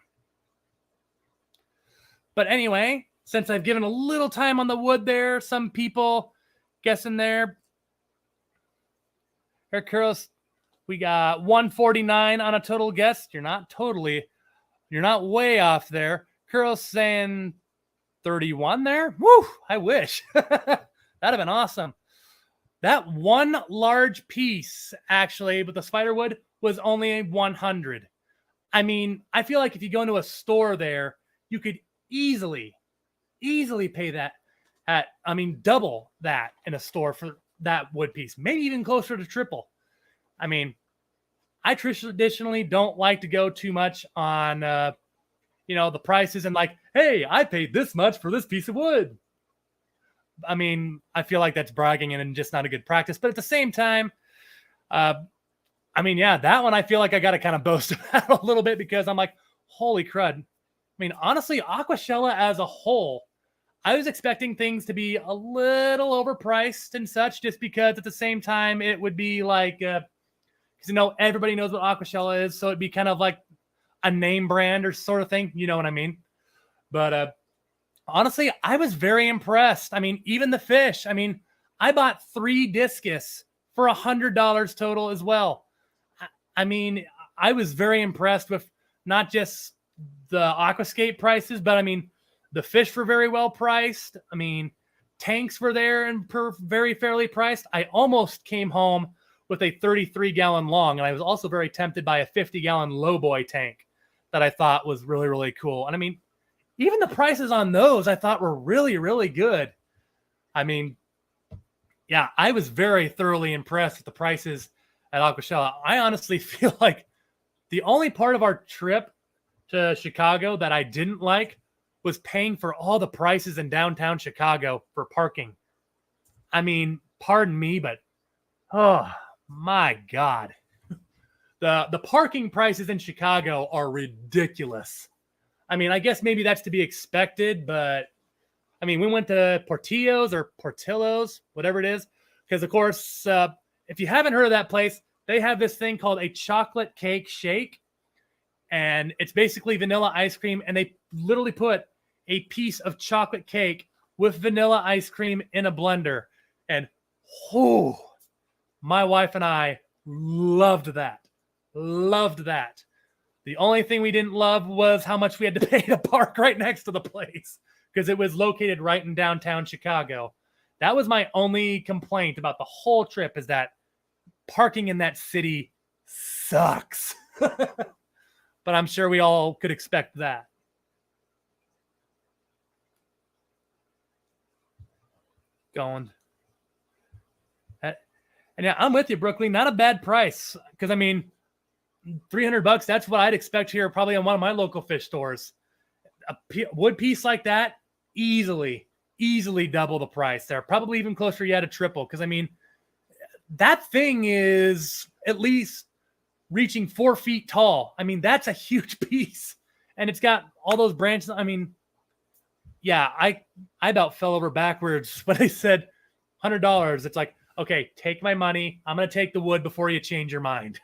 But anyway, since I've given a little time on the wood there, some people guessing there. Here, Kuros, we got 149 on a total guess. You're not way off there. Kuros saying 31 there. Woo, I wish. That'd have been awesome. That one large piece, actually, with the spiderwood was only 100. I mean, I feel like if you go into a store there, you could easily pay that double that in a store for that wood piece, maybe even closer to triple. I mean, I traditionally don't like to go too much on, the prices and like, hey, I paid this much for this piece of wood. I mean, I feel like that's bragging and just not a good practice. But at the same time, that one I feel like I got to kind of boast about a little bit because I'm like, holy crud. I mean, honestly, Aquashella as a whole, I was expecting things to be a little overpriced and such, just because at the same time it would be like, because everybody knows what Aquashella is, so it'd be kind of like a name brand or sort of thing, you know what I mean? But honestly, I was very impressed. I mean, even the fish. I mean, I bought 3 discus for $100 total as well. I mean, I was very impressed with not just the aquascape prices, but I mean, the fish were very well priced. I mean, tanks were there and very fairly priced. I almost came home with a 33-gallon long, and I was also very tempted by a 50-gallon lowboy tank that I thought was really, really cool. And I mean, even the prices on those I thought were really, really good. I mean, yeah, I was very thoroughly impressed with the prices at Aquashella. I honestly feel like the only part of our trip to Chicago that I didn't like was paying for all the prices in downtown Chicago for parking. I mean, pardon me, but oh my God. The parking prices in Chicago are ridiculous. I mean, I guess maybe that's to be expected, but I mean, we went to Portillo's or Portillo's, whatever it is, because of course, if you haven't heard of that place, they have this thing called a chocolate cake shake, and it's basically vanilla ice cream, and they literally put a piece of chocolate cake with vanilla ice cream in a blender, and my wife and I loved that. The only thing we didn't love was how much we had to pay to park right next to the place because it was located right in downtown Chicago. That was my only complaint about the whole trip, is that parking in that city sucks. But I'm sure we all could expect that. Going. And yeah, I'm with you, Brooklyn. Not a bad price. Because, I mean, $300, that's what I'd expect here probably on one of my local fish stores. A wood piece like that, easily easily double the price there, probably even closer yet to triple. Because I mean, that thing is at least reaching 4 feet tall. I mean, that's a huge piece, and it's got all those branches. I mean, yeah, I about fell over backwards when they said $100. It's like, okay, take my money. I'm gonna take the wood before you change your mind.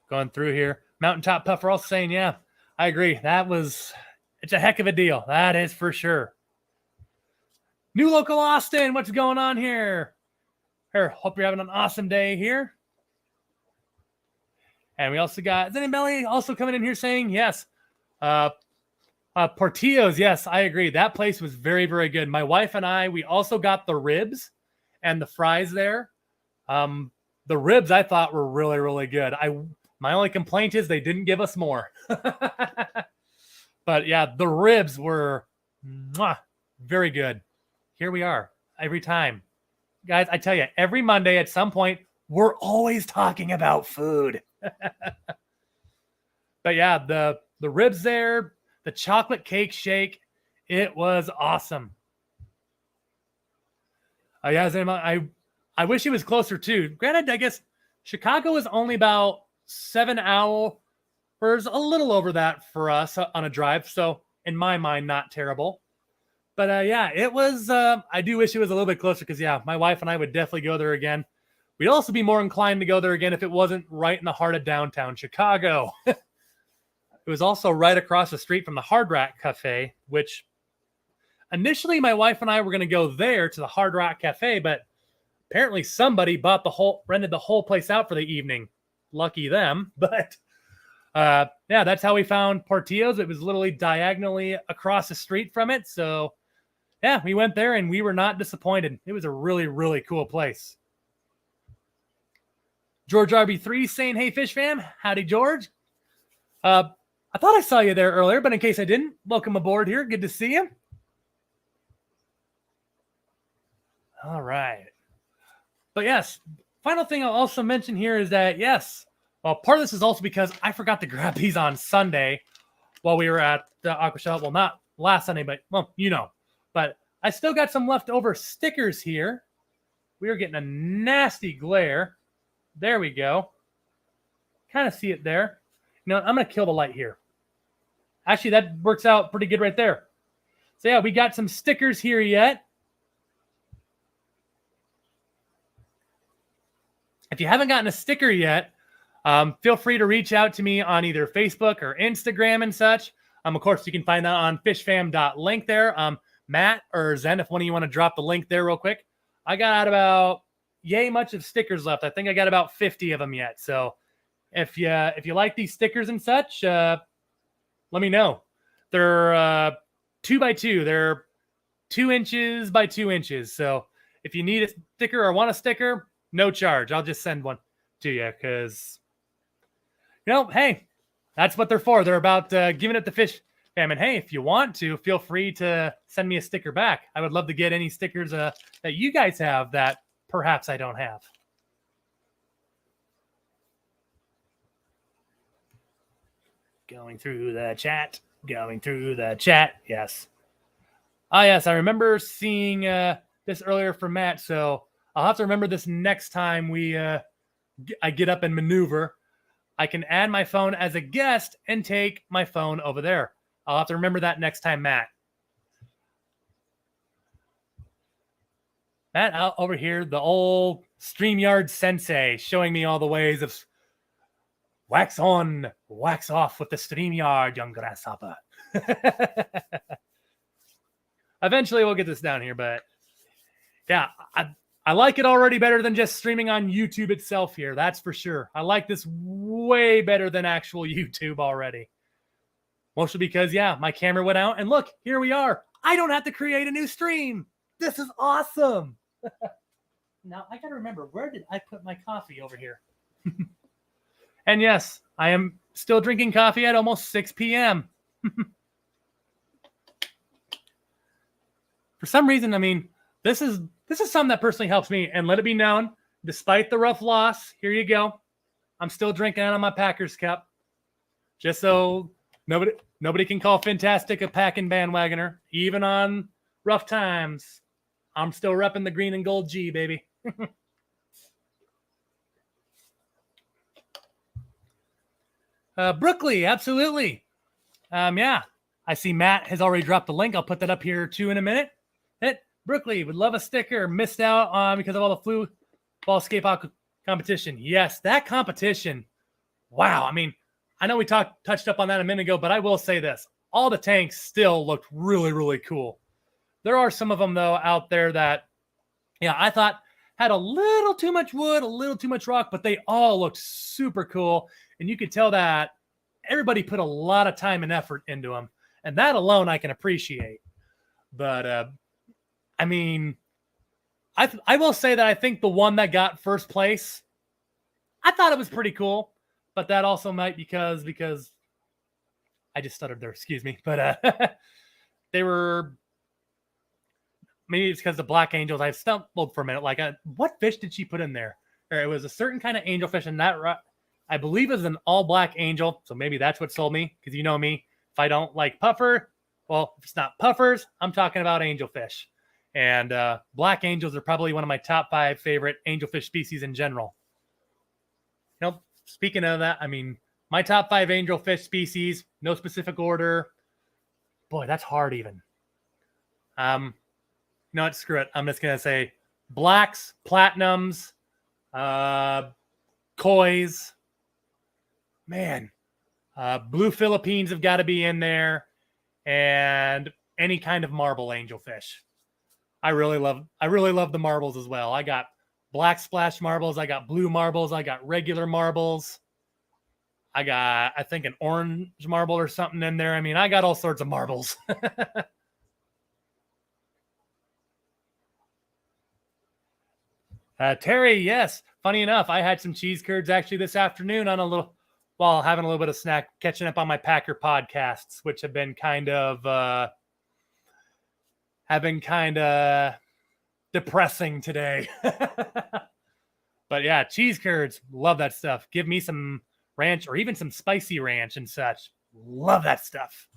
Going through here, Mountaintop Puffer also saying, yeah, I agree. It's a heck of a deal. That is for sure. New Local Austin, what's going on here? Here, hope you're having an awesome day here. And we also got Zenny also coming in here saying, yes. Portillo's, yes, I agree. That place was very, very good. My wife and we also got the ribs and the fries there. The ribs I thought were really, really good. My only complaint is they didn't give us more. But yeah, the ribs were very good. Here we are every time. Guys, I tell you, every Monday at some point, we're always talking about food. But yeah, the ribs there, the chocolate cake shake, it was awesome. Yeah, I wish it was closer too. Granted, I guess Chicago is only about 7 hours, a little over that for us on a drive. So in my mind, not terrible. But yeah, it was, I do wish it was a little bit closer because, yeah, my wife and I would definitely go there again. We'd also be more inclined to go there again if it wasn't right in the heart of downtown Chicago. It was also right across the street from the Hard Rock Cafe, which initially my wife and I were going to go there to the Hard Rock Cafe, but apparently somebody rented the whole place out for the evening. Lucky them. But yeah, that's how we found Portillo's. It was literally diagonally across the street from it. So yeah, we went there and we were not disappointed. It was a really, really cool place. George RB3 saying, hey, Fish Fam. Howdy, George. I thought I saw you there earlier, but in case I didn't, welcome aboard here. Good to see you. All right. But yes, final thing I'll also mention here is that, yes, well, part of this is also because I forgot to grab these on Sunday while we were at the Aquashella. Well, not last Sunday, but, well, you know. But I still got some leftover stickers here. We are getting a nasty glare. There we go. Kind of see it there. You know, I'm going to kill the light here. Actually, that works out pretty good right there. So, yeah, we got some stickers here yet. If you haven't gotten a sticker yet, feel free to reach out to me on either Facebook or Instagram and such. Of course, you can find that on fishfam.link there. Matt or Zen, if one of you want to drop the link there real quick. I got about yay much of stickers left. I think I got about 50 of them yet. So if you like these stickers and such, let me know. They're 2x2. They're 2 inches by 2 inches. So if you need a sticker or want a sticker, no charge. I'll just send one to you because, you know, hey, that's what they're for. They're about giving it the Fish Fam. And hey, if you want to, feel free to send me a sticker back. I would love to get any stickers that you guys have that perhaps I don't have. Going through the chat. Yes. Ah, yes, I remember seeing this earlier from Matt, so I'll have to remember this next time I get up and maneuver. I can add my phone as a guest and take my phone over there. I'll have to remember that next time, Matt. Matt out over here, the old StreamYard sensei, showing me all the ways of wax on, wax off with the StreamYard, young grasshopper. Eventually we'll get this down here, but yeah, I like it already better than just streaming on YouTube itself here. That's for sure. I like this way better than actual YouTube already. Mostly because, yeah, my camera went out and look, here we are. I don't have to create a new stream. This is awesome. Now, I got to remember, where did I put my coffee over here? And yes, I am still drinking coffee at almost 6 p.m. For some reason, I mean, this is something that personally helps me. And let it be known, despite the rough loss, here you go. I'm still drinking out of my Packers cup. Just so Nobody can call Fintastic a packing bandwagoner, even on rough times. I'm still repping the green and gold G, baby. Brookley, absolutely. Yeah, I see Matt has already dropped the link. I'll put that up here too in a minute. Brookley would love a sticker. Missed out on because of all the flu ball skate competition. Yes, that competition. Wow. I mean, I know we touched up on that a minute ago, but I will say this. All the tanks still looked really, really cool. There are some of them, though, out there that, yeah, I thought had a little too much wood, a little too much rock, but they all looked super cool. And you could tell that everybody put a lot of time and effort into them. And that alone I can appreciate. But, I mean, I will say that I think the one that got first place, I thought it was pretty cool. But that also might because I just stuttered there, excuse me. But they were, maybe it's because the black angels. I stumbled for a minute. Like, what fish did she put in there? Or it was a certain kind of angelfish, and that I believe is an all black angel. So maybe that's what sold me. Because you know me, if I don't like puffer, well, if it's not puffers, I'm talking about angelfish. And black angels are probably one of my top 5 favorite angelfish species in general. You know, speaking of that, I mean, my top 5 angelfish species, no specific order. Boy, that's hard even. You know what? Screw it. I'm just going to say blacks, platinums, kois. Man, blue Philippines have got to be in there. And any kind of marble angelfish. I really love the marbles as well. I got black splash marbles. I got blue marbles. I got regular marbles. I got, I think, an orange marble or something in there. I mean, I got all sorts of marbles. Terry, yes. Funny enough, I had some cheese curds actually this afternoon while having a little bit of snack, catching up on my Packer podcasts, which have been kind of depressing today. But yeah, cheese curds, love that stuff. Give me some ranch or even some spicy ranch and such. Love that stuff.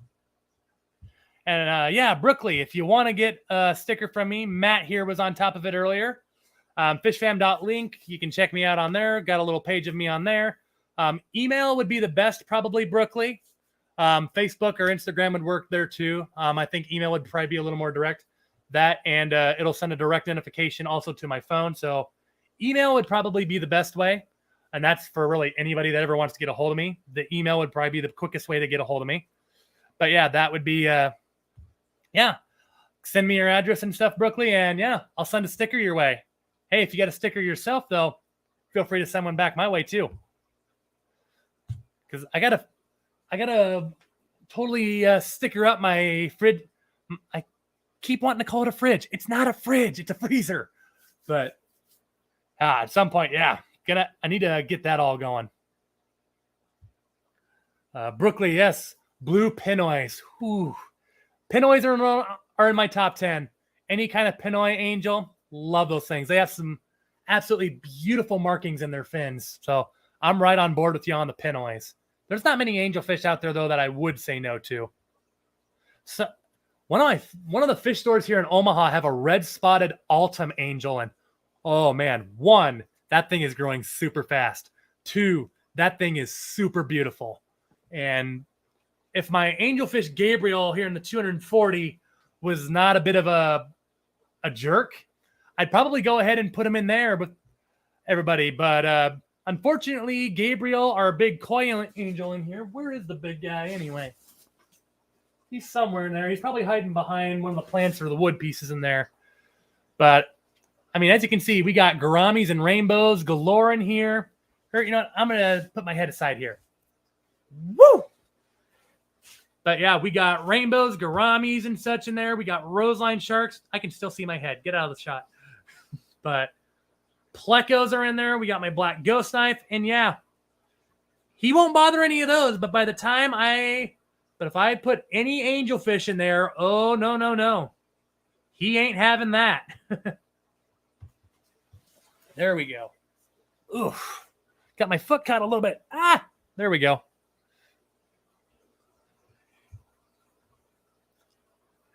And yeah, Brookley, if you want to get a sticker from me, Matt here was on top of it earlier. Fishfam.link, you can check me out on there. Got a little page of me on there. Email would be the best, probably, Brookley. Facebook or Instagram would work there too. I think email would probably be a little more direct. That and it'll send a direct notification also to my phone. So email would probably be the best way. And that's for really anybody that ever wants to get a hold of me. The email would probably be the quickest way to get a hold of me. But yeah, that would be, yeah. Send me your address and stuff, Brookley, and yeah, I'll send a sticker your way. Hey, if you got a sticker yourself, though, feel free to send one back my way too. Because I gotta totally sticker up my fridge. I keep wanting to call it a fridge. It's not a fridge. It's a freezer. But at some point, yeah, I need to get that all going. Brooklyn, yes. Blue Pinoys. Whew. Pinoys are in my top 10. Any kind of Pinoy angel, love those things. They have some absolutely beautiful markings in their fins. So I'm right on board with you on the Pinoys. There's not many angelfish out there, though, that I would say no to. So one of the fish stores here in Omaha have a red spotted Altum angel. And oh, man, 1, that thing is growing super fast. 2, that thing is super beautiful. And if my angelfish Gabriel here in the 240 was not a bit of a jerk, I'd probably go ahead and put him in there with everybody. But unfortunately, Gabriel, our big koi angel in here, where is the big guy anyway? He's somewhere in there. He's probably hiding behind one of the plants or the wood pieces in there. But, I mean, as you can see, we got gouramis and rainbows galore in here. Or, you know what? I'm going to put my head aside here. Woo! But yeah, we got rainbows, gouramis, and such in there. We got roseline sharks. I can still see my head. Get out of the shot. But plecos are in there. We got my black ghost knife. And yeah, he won't bother any of those. But by the time but if I put any angelfish in there, oh, no. He ain't having that. There we go. Oof. Got my foot caught a little bit. There we go.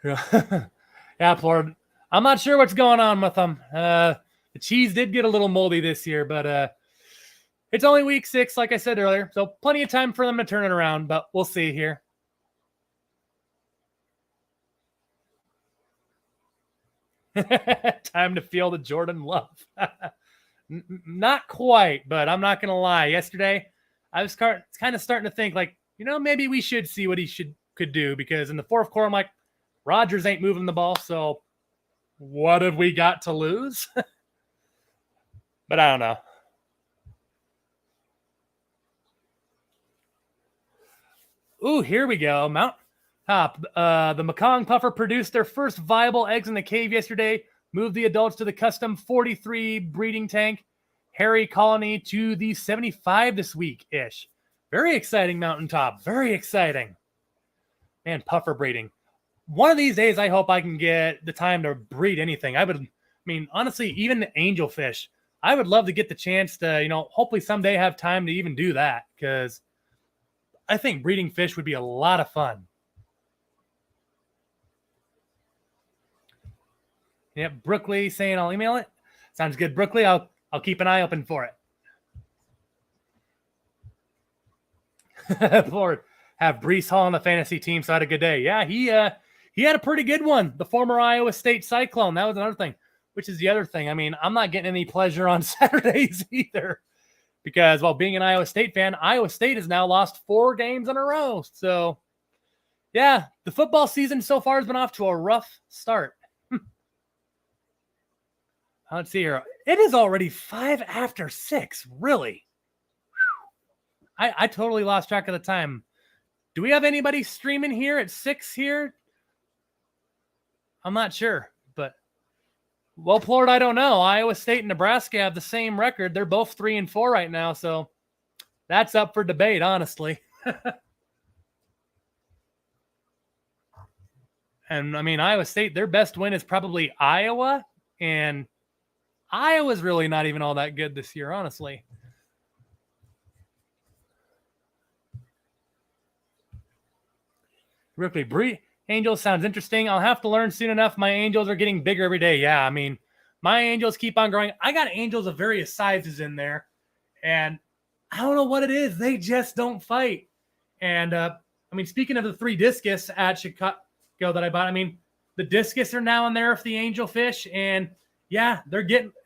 Yeah, Florida. I'm not sure what's going on with them. The cheese did get a little moldy this year, but it's only week 6, like I said earlier, so plenty of time for them to turn it around, but we'll see here. Time to feel the Jordan love. Not quite, but I'm not going to lie. Yesterday, I was kind of starting to think, like, maybe we should see what he could do, because in the fourth quarter, I'm like, Rodgers ain't moving the ball, so what have we got to lose? But I don't know. Ooh, here we go. Mount Top. The Mekong Puffer produced their first viable eggs in the cave yesterday, moved the adults to the custom 43 breeding tank, Harry colony to the 75 this week-ish. Very exciting, Mountaintop. Very exciting. Man, puffer breeding. One of these days, I hope I can get the time to breed anything. Honestly, even the angelfish, I would love to get the chance to, hopefully someday have time to even do that, because I think breeding fish would be a lot of fun. Yep, Brookley saying I'll email it. Sounds good, Brookley. I'll keep an eye open for it. Lord, have Brees Hall on the fantasy team, so I had a good day. Yeah, he had a pretty good one. The former Iowa State Cyclone. That was another thing, which is the other thing. I'm not getting any pleasure on Saturdays either, because while being an Iowa State fan, Iowa State has now lost 4 games in a row. So, yeah, the football season so far has been off to a rough start. Let's see here. It is already 5 after 6. Really? I totally lost track of the time. Do we have anybody streaming here at 6 here? I'm not sure, but well, Florida, I don't know. Iowa State and Nebraska have the same record. They're both 3-4 right now, so that's up for debate, honestly. And Iowa State, their best win is probably Iowa, and Iowa's really not even all that good this year, honestly. Ripley, Angels sounds interesting. I'll have to learn soon enough. My Angels are getting bigger every day. Yeah, my Angels keep on growing. I got Angels of various sizes in there, and I don't know what it is. They just don't fight. And, speaking of the 3 discus at Chicago that I bought, the discus are now in there for the angelfish, and yeah,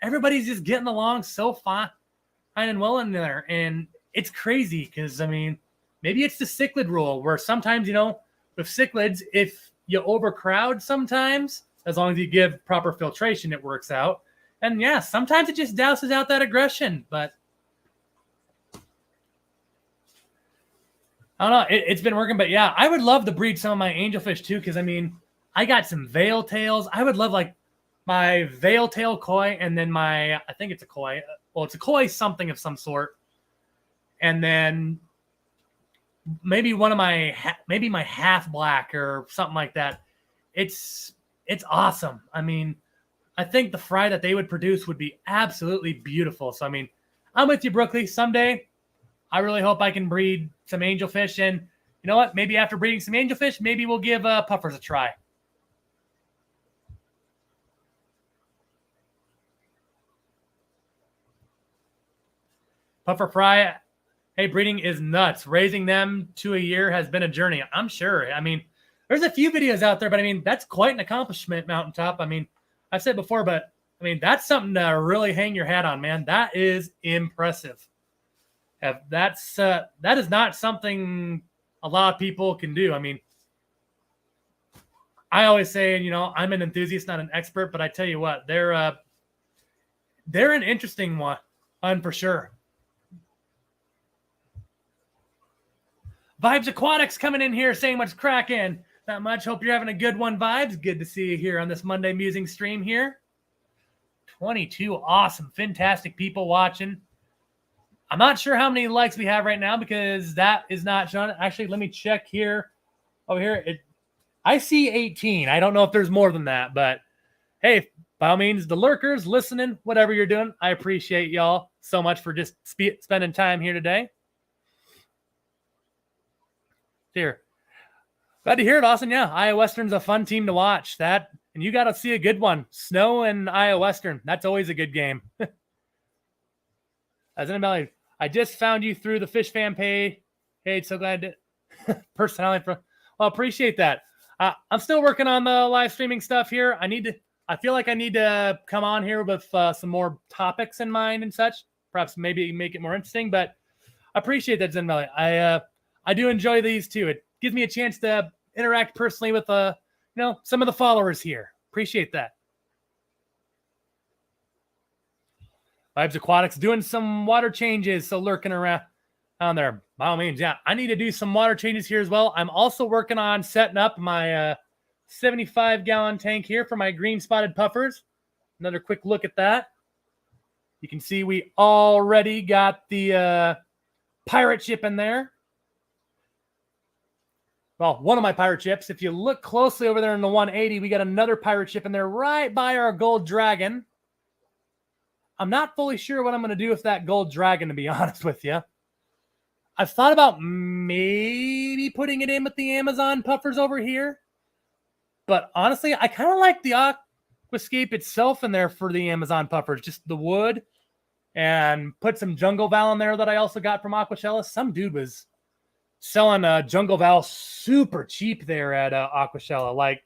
everybody's just getting along so fine and well in there. And it's crazy because, maybe it's the cichlid rule where sometimes, with cichlids, if you overcrowd sometimes, as long as you give proper filtration, it works out. And yeah, sometimes it just douses out that aggression, but I don't know. It's been working, but yeah, I would love to breed some of my angelfish too, because I got some veil tails. I would love my veil tail koi, and then I think it's a koi. Well, it's a koi something of some sort. And then maybe one of my half black or something like that. It's awesome. I think the fry that they would produce would be absolutely beautiful. So, I'm with you, Brookley. Someday, I really hope I can breed some angelfish. And you know what? Maybe after breeding some angelfish, maybe we'll give puffers a try. Puffer fry, hey, breeding is nuts. Raising them to a year has been a journey. I'm sure. There's a few videos out there, but that's quite an accomplishment, Mountaintop. I've said before, but that's something to really hang your hat on, man. That is impressive. That is not something a lot of people can do. I always say, I'm an enthusiast, not an expert, but I tell you what, they're an interesting one for sure. Vibes Aquatics coming in here saying what's cracking. Not much. Hope you're having a good one, Vibes. Good to see you here on this Monday Musing stream here. 22 awesome, fantastic people watching. I'm not sure how many likes we have right now because that is not shown. Actually, let me check here. Over here, I see 18. I don't know if there's more than that, but hey, by all means, the lurkers listening, whatever you're doing, I appreciate y'all so much for just spending time here today. Here, Glad to hear it, Austin. Yeah, Iowa Western's a fun team to watch. That, and you got to see a good one. Snow and Iowa Western. That's always a good game. As anybody, I just found you through the Fish Fan page. Hey, so glad to personality. Well, appreciate that. I'm still working on the live streaming stuff here. I feel like I need to come on here with some more topics in mind and such. Perhaps maybe make it more interesting. But I appreciate that, Zen Valley. I do enjoy these too. It gives me a chance to interact personally with some of the followers here. Appreciate that. Vibes Aquatics doing some water changes, so lurking around on there. By all means, yeah, I need to do some water changes here as well. I'm also working on setting up my 75-gallon tank here for my green spotted puffers. Another quick look at that. You can see we already got the pirate ship in there. Well, one of my pirate ships. If you look closely over there in the 180, we got another pirate ship in there right by our gold dragon. I'm not fully sure what I'm going to do with that gold dragon, to be honest with you. I've thought about maybe putting it in with the Amazon puffers over here. But honestly, I kind of like the Aquascape itself in there for the Amazon puffers. Just the wood. And put some Jungle Val in there that I also got from Aquashella. Some dude was selling Jungle Val super cheap there at Aquashella. Like,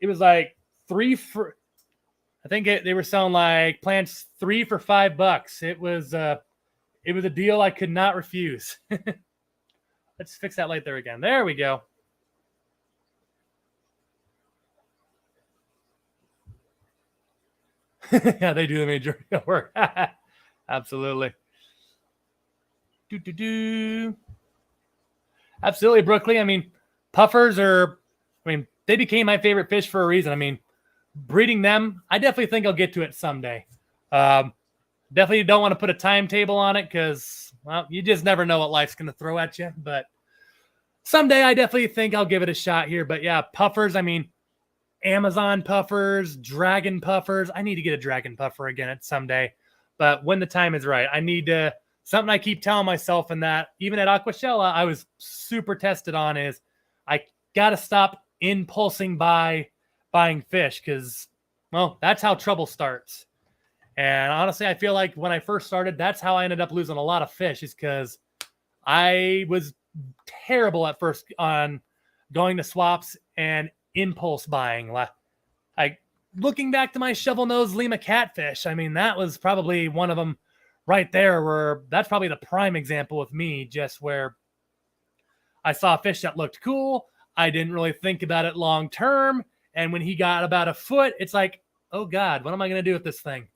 it was like I think they were selling like plants 3 for $5. It was a deal I could not refuse. Let's fix that light there again. There we go. Yeah, they do the majority of work. Absolutely. Absolutely, Brooklyn. I mean, puffers they became my favorite fish for a reason. I mean, breeding them, I definitely think I'll get to it someday. Definitely don't want to put a timetable on it because, well, you just never know what life's going to throw at you. But someday I definitely think I'll give it a shot here. But yeah, puffers, I mean, Amazon puffers, dragon puffers. I need to get a dragon puffer again at someday. But when the time is right, I need to, something I keep telling myself, and that even at Aquashella, I was super tested on, is I got to stop impulsing buying fish because, well, that's how trouble starts. And honestly, I feel like when I first started, that's how I ended up losing a lot of fish, is because I was terrible at first on going to swaps and impulse buying. Like, looking back to my shovel nose Lima catfish, I mean, that was probably one of them right there, where that's probably the prime example with me, just where I saw a fish that looked cool. I didn't really think about it long term. And when he got about a foot, it's like, oh God, what am I going to do with this thing?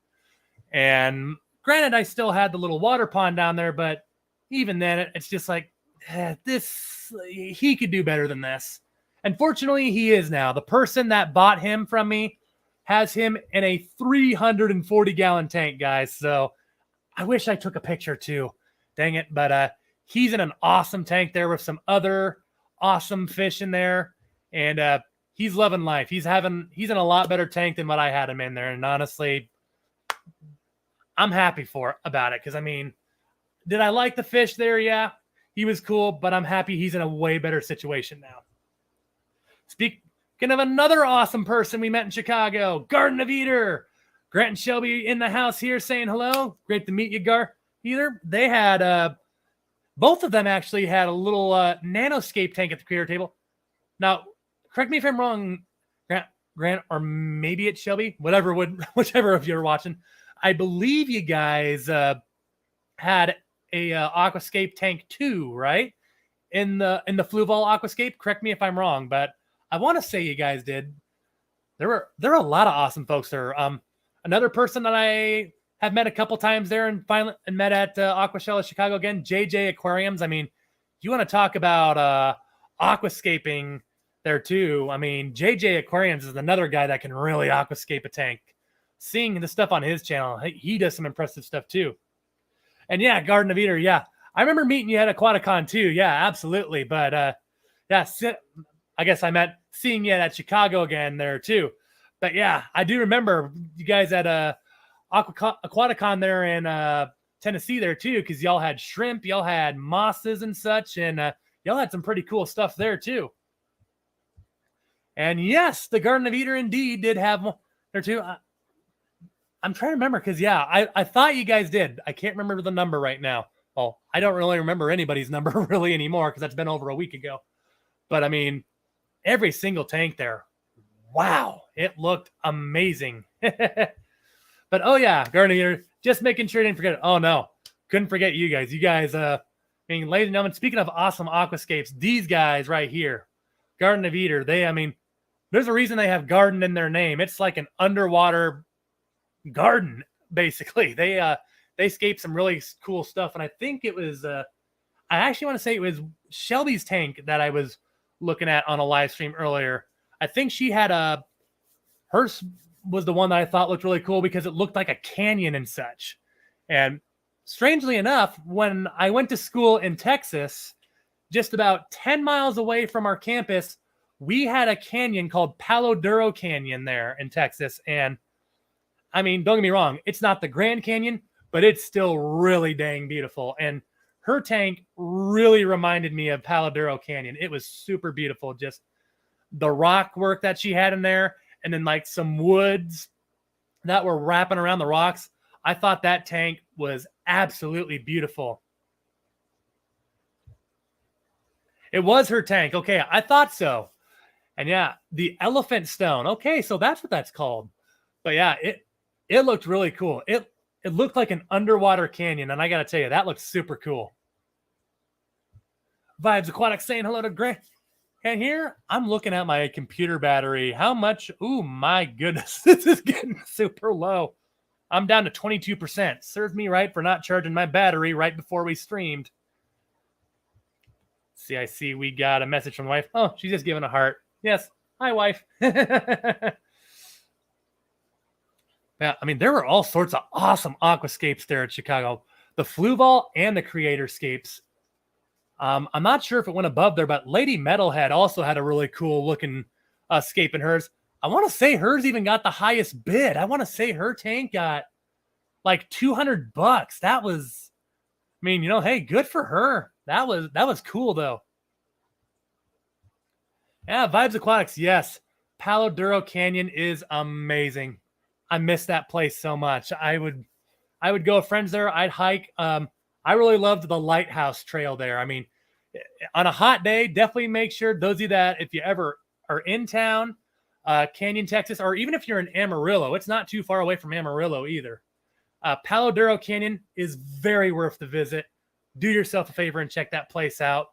And granted, I still had the little water pond down there, but even then, it's just like, he could do better than this. And fortunately, he is now. The person that bought him from me has him in a 340-gallon tank, guys. So I wish I took a picture too. Dang it. But he's in an awesome tank there with some other awesome fish in there. And he's loving life. He's in a lot better tank than what I had him in there. And honestly, I'm happy about it. Because, I mean, did I like the fish there? Yeah, he was cool. But I'm happy he's in a way better situation now. Speaking of another awesome person we met in Chicago, Garden of Eder. Grant and Shelby in the house here saying hello. Great to meet you, Eder. They had, both of them actually had a little nanoscape tank at the creator table. Now, correct me if I'm wrong, Grant, or maybe it's Shelby, whichever of you are watching. I believe you guys had a Aquascape tank too, right? In the Fluval Aquascape. Correct me if I'm wrong, but I want to say you guys did. There were a lot of awesome folks there. Another person that I have met a couple times there and met at Aquashella Chicago again, JJ Aquariums. I mean, you want to talk about aquascaping there too. I mean, JJ Aquariums is another guy that can really aquascape a tank. Seeing the stuff on his channel, he does some impressive stuff too. And yeah, Garden of Eder, yeah. I remember meeting you at Aquaticon too. Yeah, absolutely. But yeah, I guess I meant seeing you at Chicago again there too. But yeah, I do remember you guys at Aquaticon there in Tennessee there too, because y'all had shrimp, y'all had mosses and such, and y'all had some pretty cool stuff there too. And yes, the Garden of Eden indeed did have one or two. I'm trying to remember because, yeah, I thought you guys did. I can't remember the number right now. Well, I don't really remember anybody's number really anymore because that's been over a week ago. But I mean, every single tank there, wow, it looked amazing. But oh yeah, Garden of Eden, just making sure I didn't forget it. Oh no, couldn't forget you guys. You guys, I mean, ladies and gentlemen, speaking of awesome aquascapes, these guys right here, Garden of Eden, I mean, there's a reason they have garden in their name. It's like an underwater garden, basically. They scape some really cool stuff, and I think it was I actually want to say it was Shelby's tank that I was looking at on a live stream earlier. I think she had hers was the one that I thought looked really cool because it looked like a canyon and such. And strangely enough, when I went to school in Texas, just about 10 miles away from our campus, we had a canyon called Palo Duro Canyon there in Texas. And I mean, don't get me wrong, it's not the Grand Canyon, but it's still really dang beautiful. And her tank really reminded me of Palo Duro Canyon. It was super beautiful. Just the rock work that she had in there, and then like some woods that were wrapping around the rocks. I thought that tank was absolutely beautiful. It was her tank. Okay, I thought so. And yeah, the elephant stone. Okay, so that's what that's called. But yeah, it looked really cool. It looked like an underwater canyon, and I got to tell you, that looks super cool. Vibes Aquatic saying hello to Grant. And here, I'm looking at my computer battery. How much? Oh, my goodness. This is getting super low. I'm down to 22%. Serves me right for not charging my battery right before we streamed. See, I see we got a message from the wife. Oh, she's just giving a heart. Yes. Hi, wife. Yeah, I mean, there were all sorts of awesome aquascapes there at Chicago. The Fluval and the Creatorscapes. I'm not sure if it went above there, but Lady Metalhead also had a really cool looking scape in hers. I want to say hers even got the highest bid. I want to say her tank got like $200. That was, I mean, you know, hey, good for her. That was cool though. Yeah, Vibes Aquatics. Yes, Palo Duro Canyon is amazing. I miss that place so much. I would go with friends there. I'd hike. I really loved the Lighthouse Trail there. I mean, on a hot day, definitely make sure those of you that if you ever are in town, Canyon, Texas, or even if you're in Amarillo, it's not too far away from Amarillo either. Palo Duro Canyon is very worth the visit. Do yourself a favor and check that place out.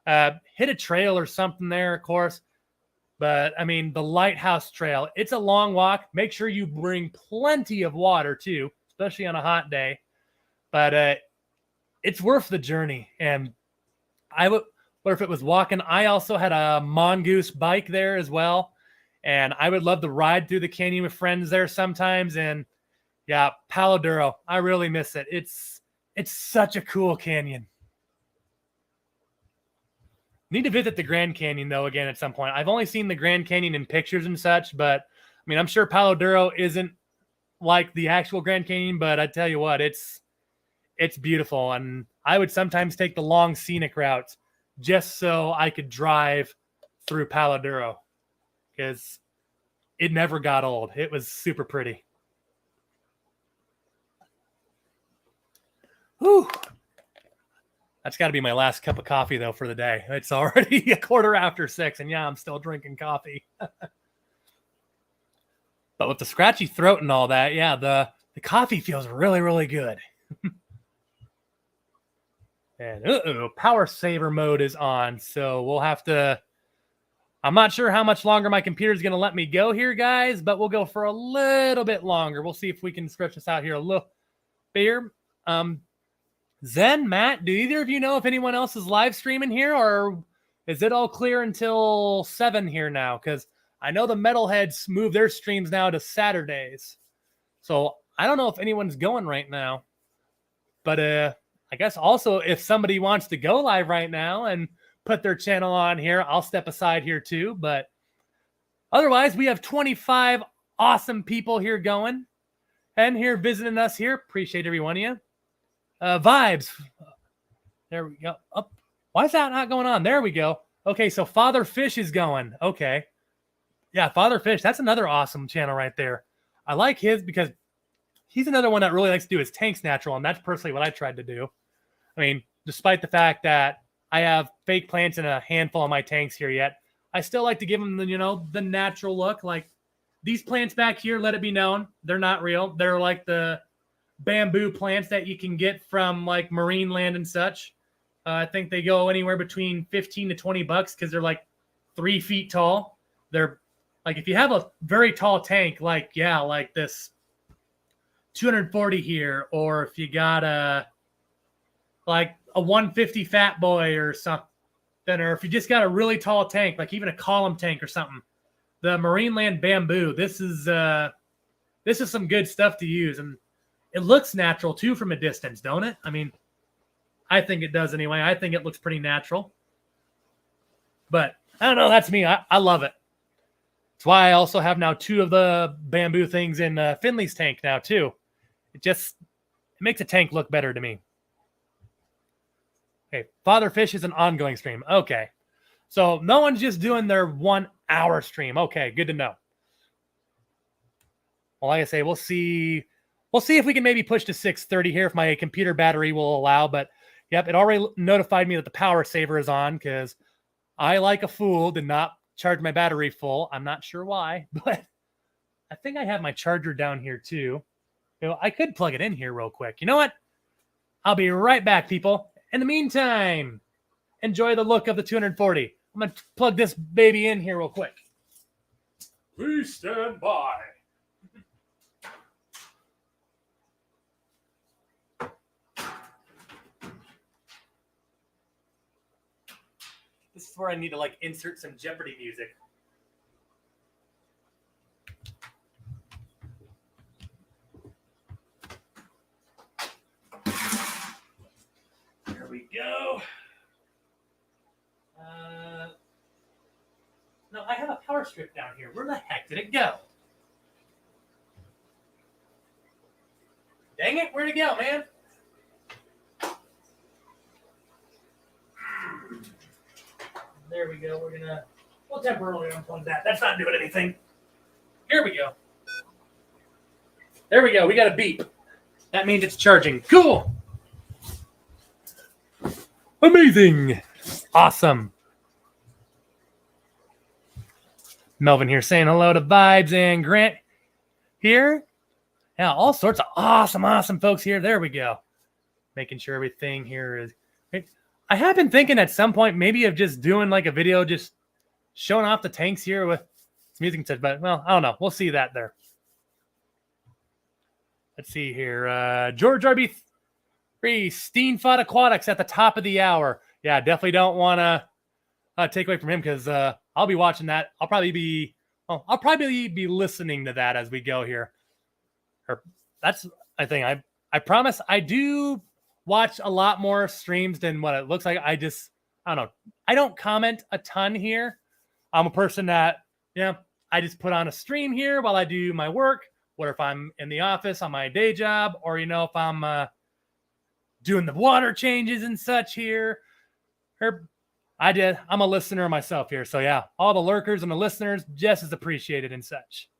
Hit a trail or something there, of course. But, I mean, the Lighthouse Trail, it's a long walk. Make sure you bring plenty of water, too, especially on a hot day. But it's worth the journey. And or if it was walking, I also had a Mongoose bike there as well. And I would love to ride through the canyon with friends there sometimes. And yeah, Palo Duro, I really miss it. It's such a cool canyon. Need to visit the Grand Canyon, though, again at some point. I've only seen the Grand Canyon in pictures and such, but I mean, I'm sure Palo Duro isn't like the actual Grand Canyon, but I tell you what, it's beautiful. And I would sometimes take the long scenic routes just so I could drive through Palo Duro because it never got old. It was super pretty. Whew. That's got to be my last cup of coffee, though, for the day. It's already 6:15, and yeah, I'm still drinking coffee. But with the scratchy throat and all that, yeah, the coffee feels really, really good. And power saver mode is on, so we'll have to. I'm not sure how much longer my computer is going to let me go here, guys, but we'll go for a little bit longer. We'll see if we can stretch this out here a little bit. Zen, Matt, do either of you know if anyone else is live streaming here, or is it all clear until 7 here now? Because I know the Metalheads move their streams now to Saturdays. So I don't know if anyone's going right now. But I guess also if somebody wants to go live right now and put their channel on here, I'll step aside here too. But otherwise, we have 25 awesome people here going and here visiting us here. Appreciate every one of you. Vibes. There we go. Oh, why is that not going on? There we go. Okay, so Father Fish is going. Okay. Yeah, Father Fish, that's another awesome channel right there. I like his because he's another one that really likes to do his tanks natural, and that's personally what I tried to do. I mean, despite the fact that I have fake plants in a handful of my tanks here yet, I still like to give them the natural look. Like these plants back here, let it be known, they're not real. They're like the bamboo plants that you can get from like marine land and such. I think they go anywhere between 15 to 20 bucks because they're like 3 feet tall. They're like, if you have a very tall tank, like this 240 here, or if you got like a 150 Fat Boy or something, or if you just got a really tall tank, like even a column tank or something, the marine land bamboo, this is some good stuff to use, and it looks natural too from a distance, don't it? I mean, I think it does anyway. I think it looks pretty natural, but I don't know. That's me. I love it. That's why I also have now 2 of the bamboo things in Finley's tank now too. It makes a tank look better to me. Okay, Father Fish is an ongoing stream. Okay, so no one's just doing their 1 hour stream. Okay, good to know. Well, like I say, we'll see if we can maybe push to 6:30 here if my computer battery will allow. But yep, it already notified me that the power saver is on because I, like a fool, did not charge my battery full. I'm not sure why, but I think I have my charger down here too. I could plug it in here real quick. You know what? I'll be right back, people. In the meantime, enjoy the look of the 240. I'm going to plug this baby in here real quick. Please stand by. This is where I need to like insert some Jeopardy music. There we go. No, I have a power strip down here. Where the heck did it go? Dang it, where'd it go, man? There we go. We'll temporarily unplug that. That's not doing anything. Here we go. There we go. We got a beep. That means it's charging. Cool. Amazing. Awesome. Melvin here saying hello to Vibes and Grant here. Yeah, all sorts of awesome folks here. There we go. Making sure everything here is... I have been thinking at some point maybe of just doing like a video just showing off the tanks here with some music and such, but well, I don't know. We'll see that there. Let's see here. George RB3, Steenfot Aquatics at the top of the hour. Yeah, definitely don't want to take away from him because I'll be watching that. I'll probably be listening to that as we go here. I think I promise I do watch a lot more streams than what it looks like. I don't know. I don't comment a ton here. I'm a person that, I just put on a stream here while I do my work. What if I'm in the office on my day job, or, if I'm doing the water changes and such here. I'm a listener myself here. So yeah, all the lurkers and the listeners, just as appreciated and such.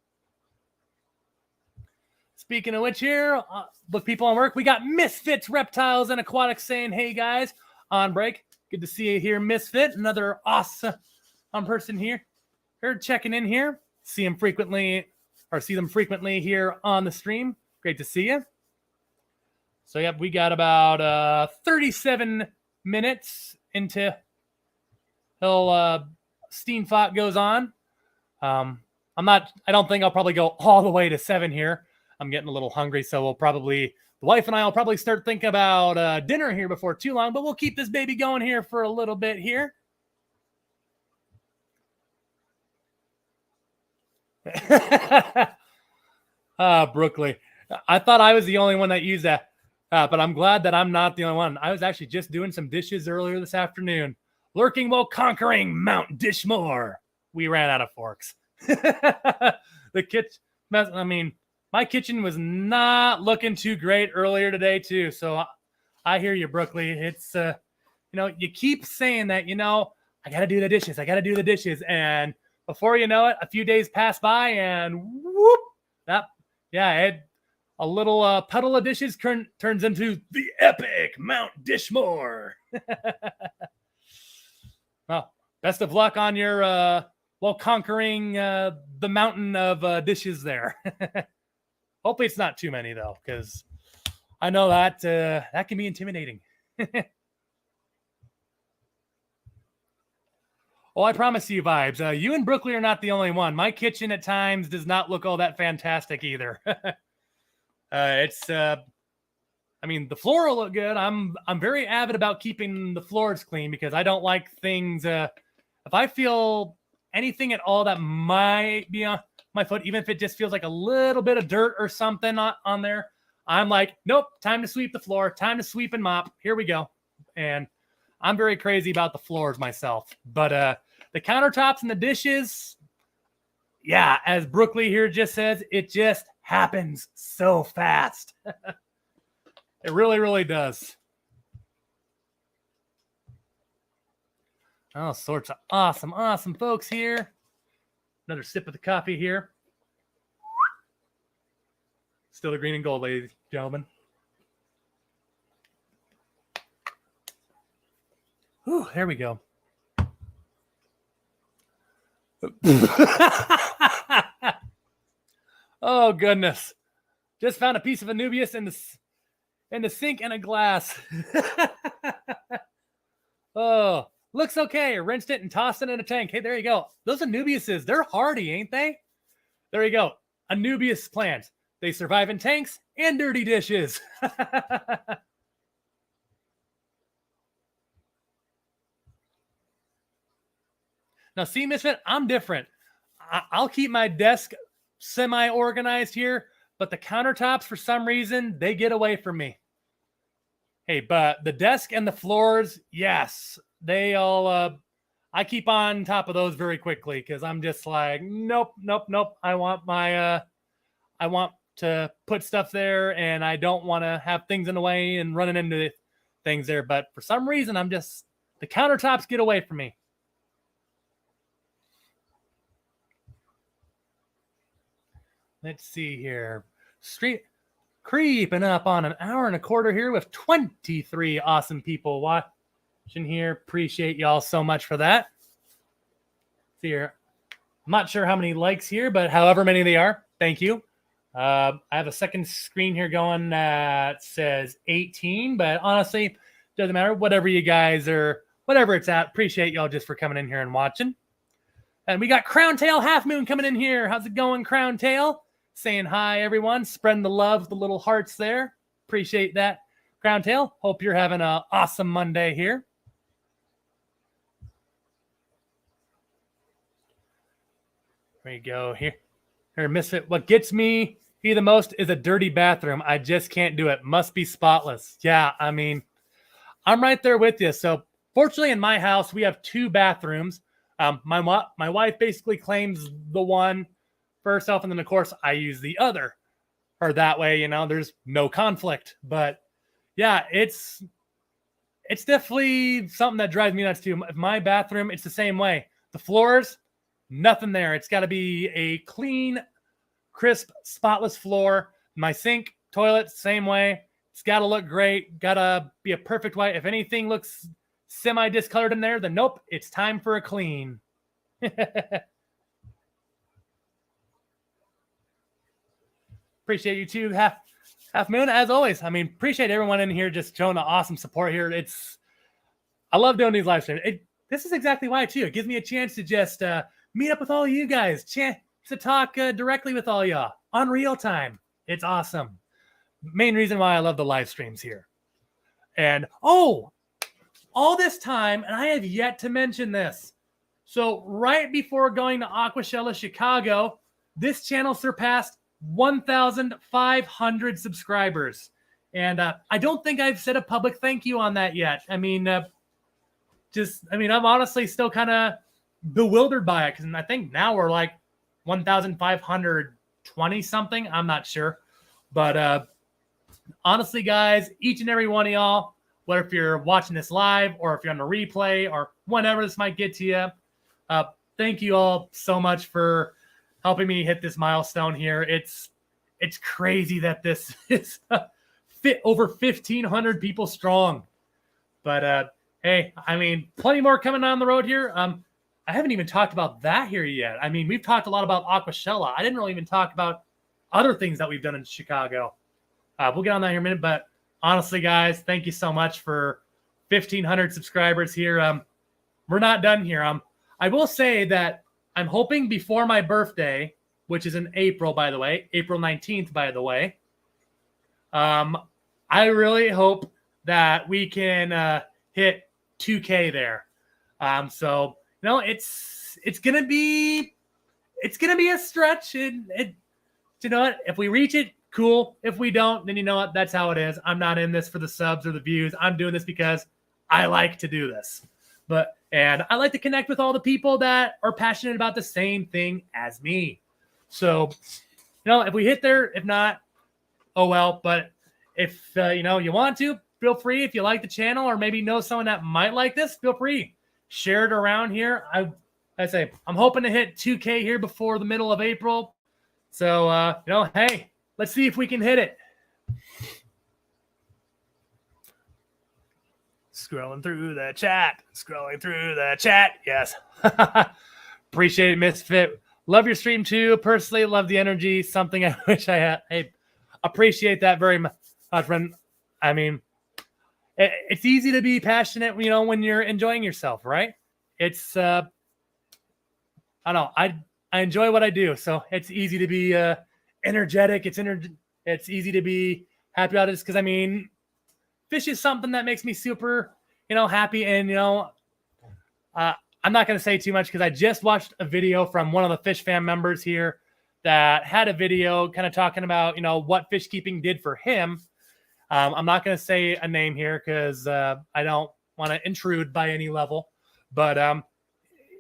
Speaking of which here, with people on work, we got Misfits, Reptiles, and Aquatics saying, hey guys, on break. Good to see you here, Misfit. Another awesome person here. They're checking in here. See them frequently here on the stream. Great to see you. So yep, we got about 37 minutes until Steenfot goes on. I don't think I'll probably go all the way to 7 here. I'm getting a little hungry, so the wife and I will probably start thinking about dinner here before too long, but we'll keep this baby going here for a little bit here. Brooklyn. I thought I was the only one that used that, but I'm glad that I'm not the only one. I was actually just doing some dishes earlier this afternoon. Lurking while conquering Mount Dishmore. We ran out of forks. My kitchen was not looking too great earlier today too. So I hear you, Brooklyn. It's, you keep saying that, I got to do the dishes. And before you know it, a few days pass by and whoop, a little puddle of dishes turns into the epic Mount Dishmore. Well, best of luck on your conquering the mountain of dishes there. Hopefully it's not too many though, because I know that that can be intimidating. Well, I promise you, Vibes. You and Brooklyn are not the only one. My kitchen at times does not look all that fantastic either. The floor will look good. I'm very avid about keeping the floors clean because I don't like things. If I feel anything at all that might be on my foot, even if it just feels like a little bit of dirt or something on there, I'm like, nope, time to sweep the floor, time to sweep and mop. Here we go. And I'm very crazy about the floors myself. But the countertops and the dishes, yeah, as Brooklyn here just says, it just happens so fast. It really, really does. All sorts of awesome folks here. Another sip of the coffee here. Still the green and gold, ladies and gentlemen. Ooh, there we go. Oh, goodness. Just found a piece of Anubias in the sink and a glass. Oh, looks okay. Rinsed it and tossed it in a tank. Hey, there you go. Those Anubiases, they're hardy, ain't they? There you go. Anubias plants. They survive in tanks and dirty dishes. Now, see, Misfit, I'm different. I'll keep my desk semi-organized here, but the countertops, for some reason, they get away from me. Hey, but the desk and the floors, yes, they all, I keep on top of those very quickly because I'm just like, nope. I want to put stuff there and I don't want to have things in the way and running into things there. But for some reason, the countertops get away from me. Let's see here. Street creeping up on an hour and a quarter here with 23 awesome people watching here. Appreciate y'all so much for that. See here. I'm not sure how many likes here, but however many they are, thank you. I have a second screen here going that says 18, but honestly, doesn't matter. Whatever you guys are, whatever it's at, appreciate y'all just for coming in here and watching. And we got Crown Tail Half Moon coming in here. How's it going, Crown Tail? Saying hi, everyone. Spreading the love, the little hearts there. Appreciate that, Crown Tail. Hope you're having an awesome Monday here. There you go. Here, Misfit. What gets me the most is a dirty bathroom. I just can't do it. Must be spotless. Yeah, I mean, I'm right there with you. So fortunately in my house, we have 2 bathrooms. My wife basically claims the one for herself, and then of course I use the other. Or that way, there's no conflict. But yeah, it's definitely something that drives me nuts too. My bathroom, it's the same way. The floors, nothing there. It's got to be a clean, crisp, spotless floor. My sink, toilet, same way. It's got to look great. Got to be a perfect white. If anything looks semi-discolored in there, then nope, it's time for a clean. Appreciate you too, Half Moon, as always. I mean, appreciate everyone in here just showing the awesome support here. I love doing these live streams. This is exactly why too. It gives me a chance to just meet up with all of you guys, chance to talk directly with all y'all on real time. It's awesome. Main reason why I love the live streams here. And all this time, and I have yet to mention this. So right before going to Aquashella Chicago, this channel surpassed 1,500 subscribers. And I don't think I've said a public thank you on that yet. I mean, I'm honestly still kind of bewildered by it because I think now we're like 1,520 something. I'm not sure. But honestly, guys, each and every one of y'all, whether if you're watching this live or if you're on the replay or whenever this might get to you, thank you all so much for helping me hit this milestone here. It's crazy that this is fit over 1,500 people strong. But hey, I mean, plenty more coming down the road here. I haven't even talked about that here yet. I mean, we've talked a lot about Aquashella. I didn't really even talk about other things that we've done in Chicago. We'll get on that here in a minute. But honestly, guys, thank you so much for 1,500 subscribers here. We're not done here. I will say that I'm hoping before my birthday, which is in April, by the way, April 19th, by the way. I really hope that we can hit 2K there. So you know, it's gonna be a stretch. You know what? If we reach it, cool. If we don't, then you know what? That's how it is. I'm not in this for the subs or the views. I'm doing this because I like to do this. And I like to connect with all the people that are passionate about the same thing as me. So, you know, if we hit there, if not, oh well. But if you know, you want to, feel free. If you like the channel or maybe know someone that might like this, feel free. Share it around here. I say I'm hoping to hit 2K here before the middle of April. So you know, hey, let's see if we can hit it. Scrolling through the chat. Yes. Appreciate it, Misfit. Love your stream too. Personally, love the energy. Something I wish I had. Hey, appreciate that very much, friend. I mean, it's easy to be passionate, you know, when you're enjoying yourself, right? It's I don't know. I enjoy what I do, so it's easy to be energetic. It's easy to be happy about it, because I mean, fish is something that makes me super, you know, happy. And you know, I'm not going to say too much because I just watched a video from one of the Fish Fam members here that had a video kind of talking about, you know, what fish keeping did for him. I'm not going to say a name here because I don't want to intrude by any level, but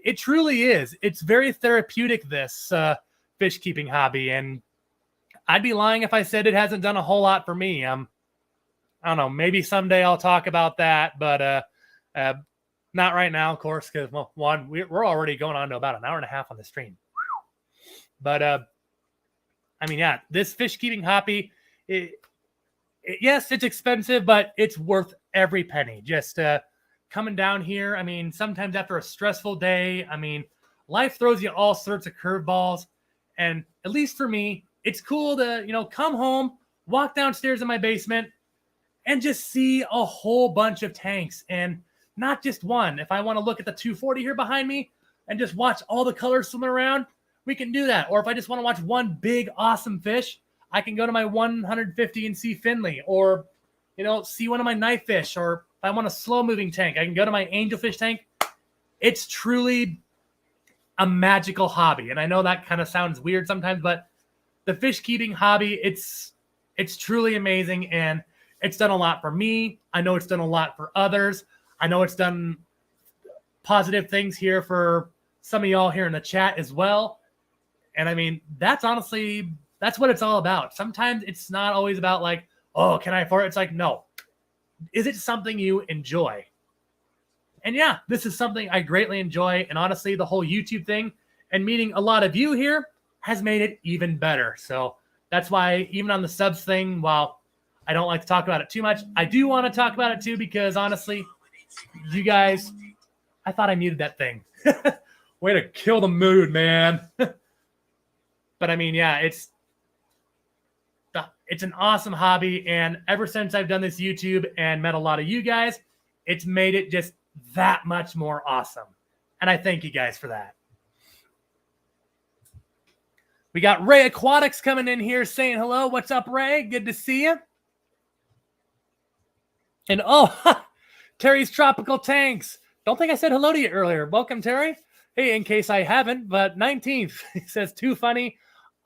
it truly is. It's very therapeutic, this fish keeping hobby, and I'd be lying if I said it hasn't done a whole lot for me. I don't know. Maybe someday I'll talk about that, but not right now, of course, because well, one, we're already going on to about an hour and a half on the stream. But I mean, yeah, this fish keeping hobby. Yes, it's expensive, but it's worth every penny. Just coming down here. I mean, sometimes after a stressful day, I mean, life throws you all sorts of curveballs. And at least for me, it's cool to, you know, come home, walk downstairs in my basement, and just see a whole bunch of tanks. And not just one. If I want to look at the 240 here behind me and just watch all the colors swimming around, we can do that. Or if I just want to watch one big, awesome fish, I can go to my 150 and see Finley, or, you know, see one of my knife fish. Or if I want a slow moving tank, I can go to my angelfish tank. It's truly a magical hobby. And I know that kind of sounds weird sometimes, but the fish keeping hobby, it's truly amazing. And it's done a lot for me. I know it's done a lot for others. I know it's done positive things here for some of y'all here in the chat as well. And I mean, that's honestly, that's what it's all about. Sometimes it's not always about like, oh, can I afford it? It's like, no. Is it something you enjoy? And yeah, this is something I greatly enjoy. And honestly, the whole YouTube thing and meeting a lot of you here has made it even better. So that's why even on the subs thing, while I don't like to talk about it too much, I do want to talk about it too, because honestly, you guys, I thought I muted that thing. Way to kill the mood, man. But I mean, yeah, it's an awesome hobby. And ever since I've done this YouTube and met a lot of you guys, it's made it just that much more awesome. And I thank you guys for that. We got Ray Aquatics coming in here saying hello. What's up, Ray? Good to see you. And oh, Terry's Tropical Tanks. Don't think I said hello to you earlier. Welcome, Terry. Hey, in case I haven't, but 19th. He says, too funny.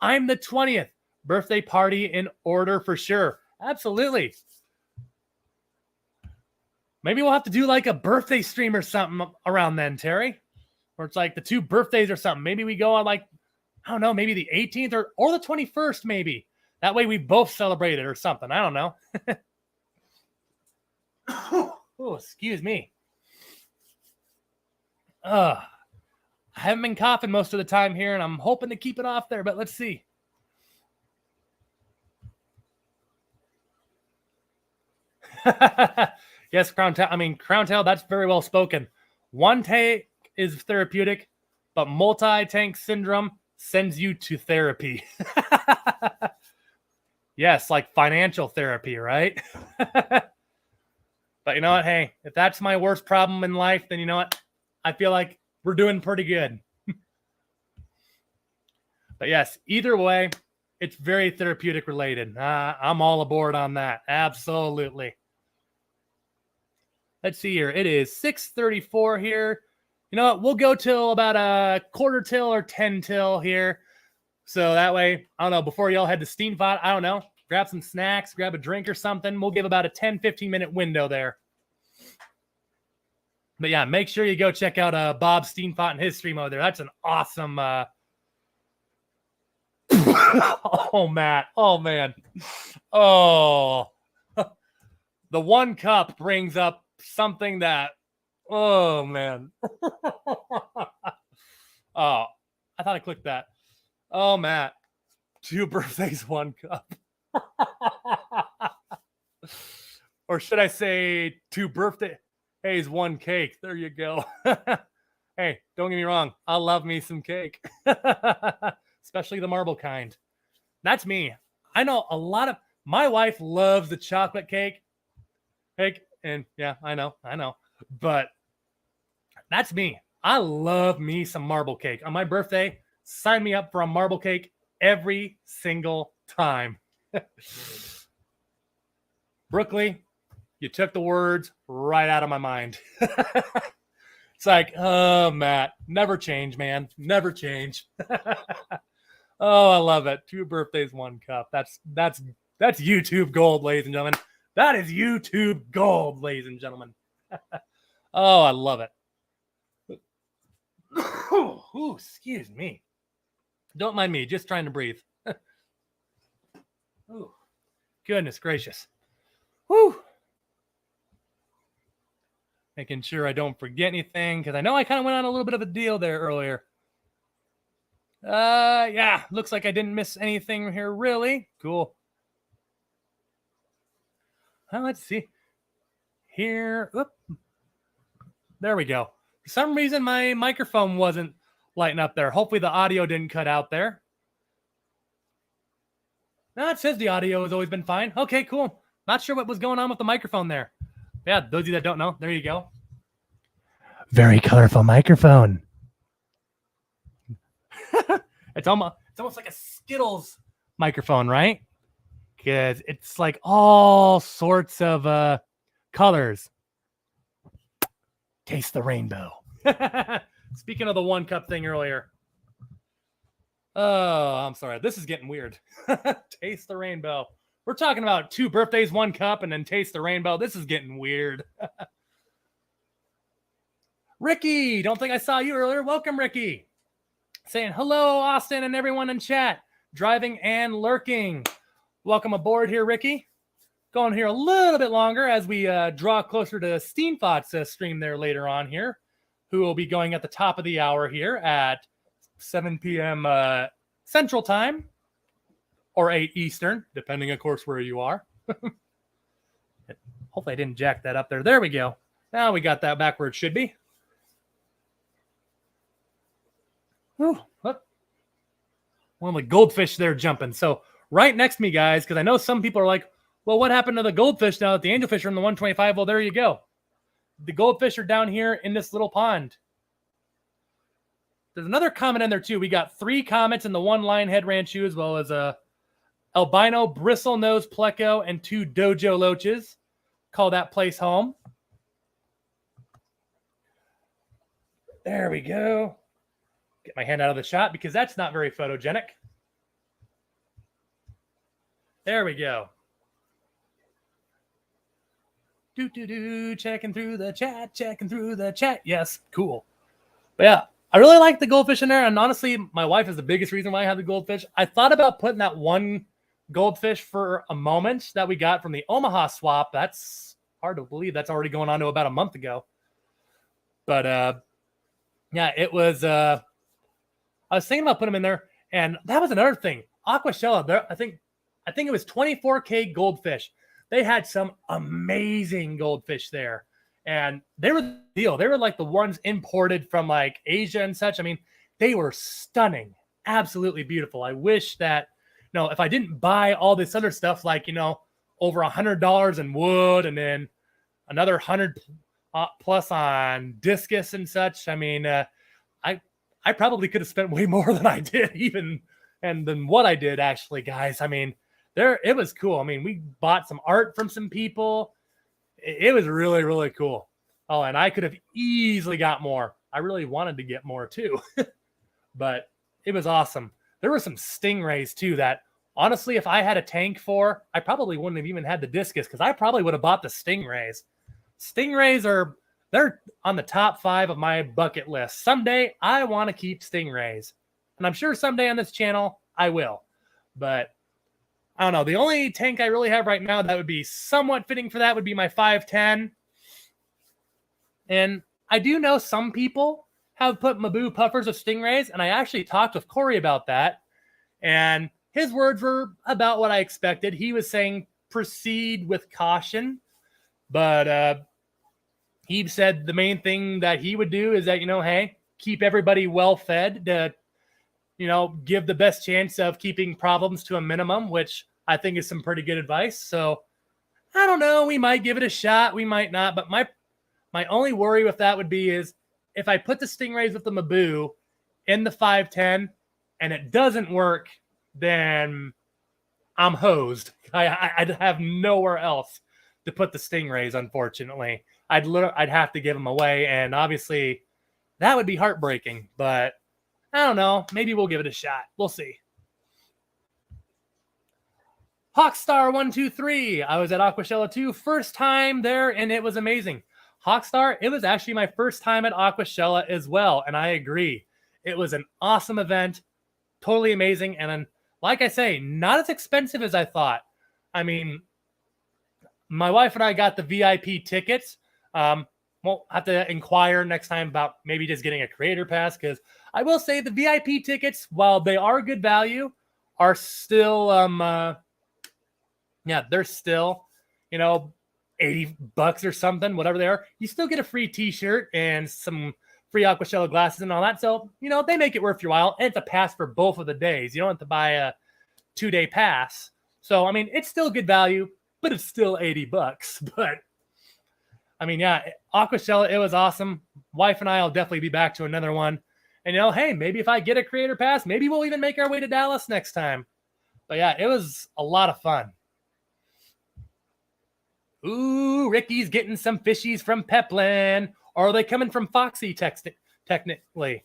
I'm the 20th. Birthday party in order for sure. Absolutely. Maybe we'll have to do like a birthday stream or something around then, Terry. Or it's like the 2 birthdays or something. Maybe we go on like, I don't know, maybe the 18th or the 21st maybe. That way we both celebrate it or something. I don't know. Oh, excuse me. haven't been coughing most of the time here, and I'm hoping to keep it off there, but let's see. Yes, Crown Tail, that's very well spoken. One tank is therapeutic, but multi-tank syndrome sends you to therapy. Yes, like financial therapy, right? But you know what? Hey, if that's my worst problem in life, then you know what? I feel like we're doing pretty good. But yes, either way, it's very therapeutic related. I'm all aboard on that. Absolutely. Let's see here. It is 6:34 here. You know what? We'll go till about a quarter till or 10 till here. So that way, I don't know, before y'all head to Steamfot, I don't know, grab some snacks, grab a drink or something. We'll give about a 10, 15-minute window there. But yeah, make sure you go check out Bob Steamfot and his stream over there. That's an awesome... Oh, Matt. Oh, man. Oh. The one cup brings up something that... Oh, man. Oh, I thought I clicked that. Oh, Matt. 2 birthdays, 1 cup. Or should I say 2 birthdays, 1 cake? There you go. Hey, don't get me wrong. I love me some cake. Especially the marble kind. That's me. I know a lot of... My wife loves the chocolate cake. And yeah, I know. But that's me. I love me some marble cake. On my birthday, sign me up for a marble cake every single time. Brooklyn, you took the words right out of my mind. It's like, oh, Matt, never change, man. Never change. Oh, I love it. 2 birthdays, 1 cup. That's YouTube gold, ladies and gentlemen. That is YouTube gold, ladies and gentlemen. Oh, I love it. Ooh, excuse me. Don't mind me, just trying to breathe. Ooh, goodness gracious. Whew. Making sure I don't forget anything, because I know I kind of went on a little bit of a deal there earlier. Yeah, looks like I didn't miss anything here, really. Cool. Well, let's see. Here, whoop. There we go. For some reason, my microphone wasn't lighting up there. Hopefully the audio didn't cut out there. No, it says the audio has always been fine. Okay, cool. Not sure what was going on with the microphone there. Yeah, those of you that don't know, there you go. Very colorful microphone. It's almost like a Skittles microphone, right? Because it's like all sorts of colors. Taste the rainbow. Speaking of the 1 cup thing earlier. Oh, I'm sorry. This is getting weird. Taste the rainbow. We're talking about 2 birthdays, 1 cup, and then taste the rainbow. This is getting weird. Ricky, don't think I saw you earlier. Welcome, Ricky. Saying hello, Austin, and everyone in chat. Driving and lurking. Welcome aboard here, Ricky. Going here a little bit longer as we draw closer to Steamfot's stream there later on here, who will be going at the top of the hour here at 7 p.m. Central Time, or 8 Eastern, depending, of course, where you are. Hopefully I didn't jack that up there. There we go. Now we got that back where it should be. Ooh, what? One of the goldfish there jumping. So right next to me, guys, because I know some people are like, well, what happened to the goldfish now that the angelfish are in the 125? Well, there you go. The goldfish are down here in this little pond. There's another comment in there, too. We got 3 comments in the 1 lionhead ranchu, as well as a albino bristlenose pleco and 2 dojo loaches. Call that place home. There we go. Get my hand out of the shot because that's not very photogenic. There we go. Checking through the chat. Yes, cool. But yeah, I really like the goldfish in there. And honestly, my wife is the biggest reason why I have the goldfish. I thought about putting that 1 goldfish for a moment that we got from the Omaha swap. That's hard to believe. That's already going on to about a month ago. But yeah, it was I was thinking about putting them in there, and that was another thing. Aquashella, there, I think it was 24K goldfish. They had some amazing goldfish there, and they were the deal. They were like the ones imported from like Asia and such. I mean, they were stunning, absolutely beautiful. I wish that, if I didn't buy all this other stuff, like, over $100 in wood and then another 100 plus on discus and such. I mean, I probably could have spent way more than I did than what I did actually, guys. I mean, it was cool. I mean, we bought some art from some people. It was really, really cool. Oh, and I could have easily got more. I really wanted to get more too, but it was awesome. There were some stingrays too that, honestly, if I had a tank for, I probably wouldn't have even had the discus, because I probably would have bought the stingrays. Stingrays they're on the top 5 of my bucket list. Someday I want to keep stingrays, and I'm sure someday on this channel I will. But I don't know. The only tank I really have right now that would be somewhat fitting for that would be my 510. And I do know some people have put Maboo puffers of stingrays, and I actually talked with Corey about that. And his words were about what I expected. He was saying proceed with caution, but he said the main thing that he would do is that, hey, keep everybody well fed to, give the best chance of keeping problems to a minimum, which I think is some pretty good advice. So I don't know. We might give it a shot. We might not. But my only worry with that would be is if I put the stingrays with the Maboo in the 510 and it doesn't work, then I'm hosed. I'd have nowhere else to put the stingrays, unfortunately. I'd have to give them away, and obviously that would be heartbreaking, but I don't know. Maybe we'll give it a shot. We'll see. Hawkstar123. I was at Aquashella 2, first time there, and it was amazing. Hawkstar, it was actually my first time at Aquashella as well, and I agree. It was an awesome event, totally amazing, and like I say, not as expensive as I thought. I mean, my wife and I got the VIP tickets. We'll have to inquire next time about maybe just getting a creator pass, because I will say the VIP tickets, while they are good value, are still, they're still, $80 or something, whatever they are. You still get a free t-shirt and some free Aquashella glasses and all that. So, they make it worth your while. And it's a pass for both of the days. You don't have to buy a 2-day pass. So, I mean, it's still good value, but it's still $80. But, I mean, yeah, Aquashella, it was awesome. Wife and I will definitely be back to another one. And, hey, maybe if I get a creator pass, maybe we'll even make our way to Dallas next time. But, yeah, it was a lot of fun. Ooh, Ricky's getting some fishies from Pepland. Or are they coming from Foxy, technically?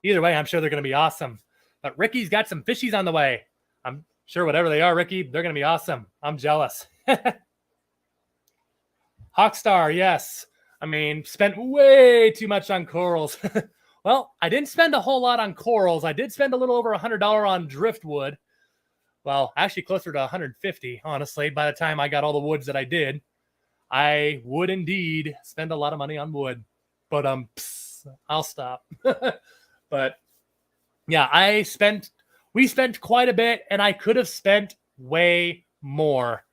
Either way, I'm sure they're going to be awesome. But Ricky's got some fishies on the way. I'm sure whatever they are, Ricky, they're going to be awesome. I'm jealous. Hawkstar, yes. I mean, spent way too much on corals. Well, I didn't spend a whole lot on corals. I did spend a little over $100 on driftwood. Well, actually closer to $150, honestly, by the time I got all the woods that I did. I would indeed spend a lot of money on wood, but I'll stop. But yeah, we spent quite a bit, and I could have spent way more,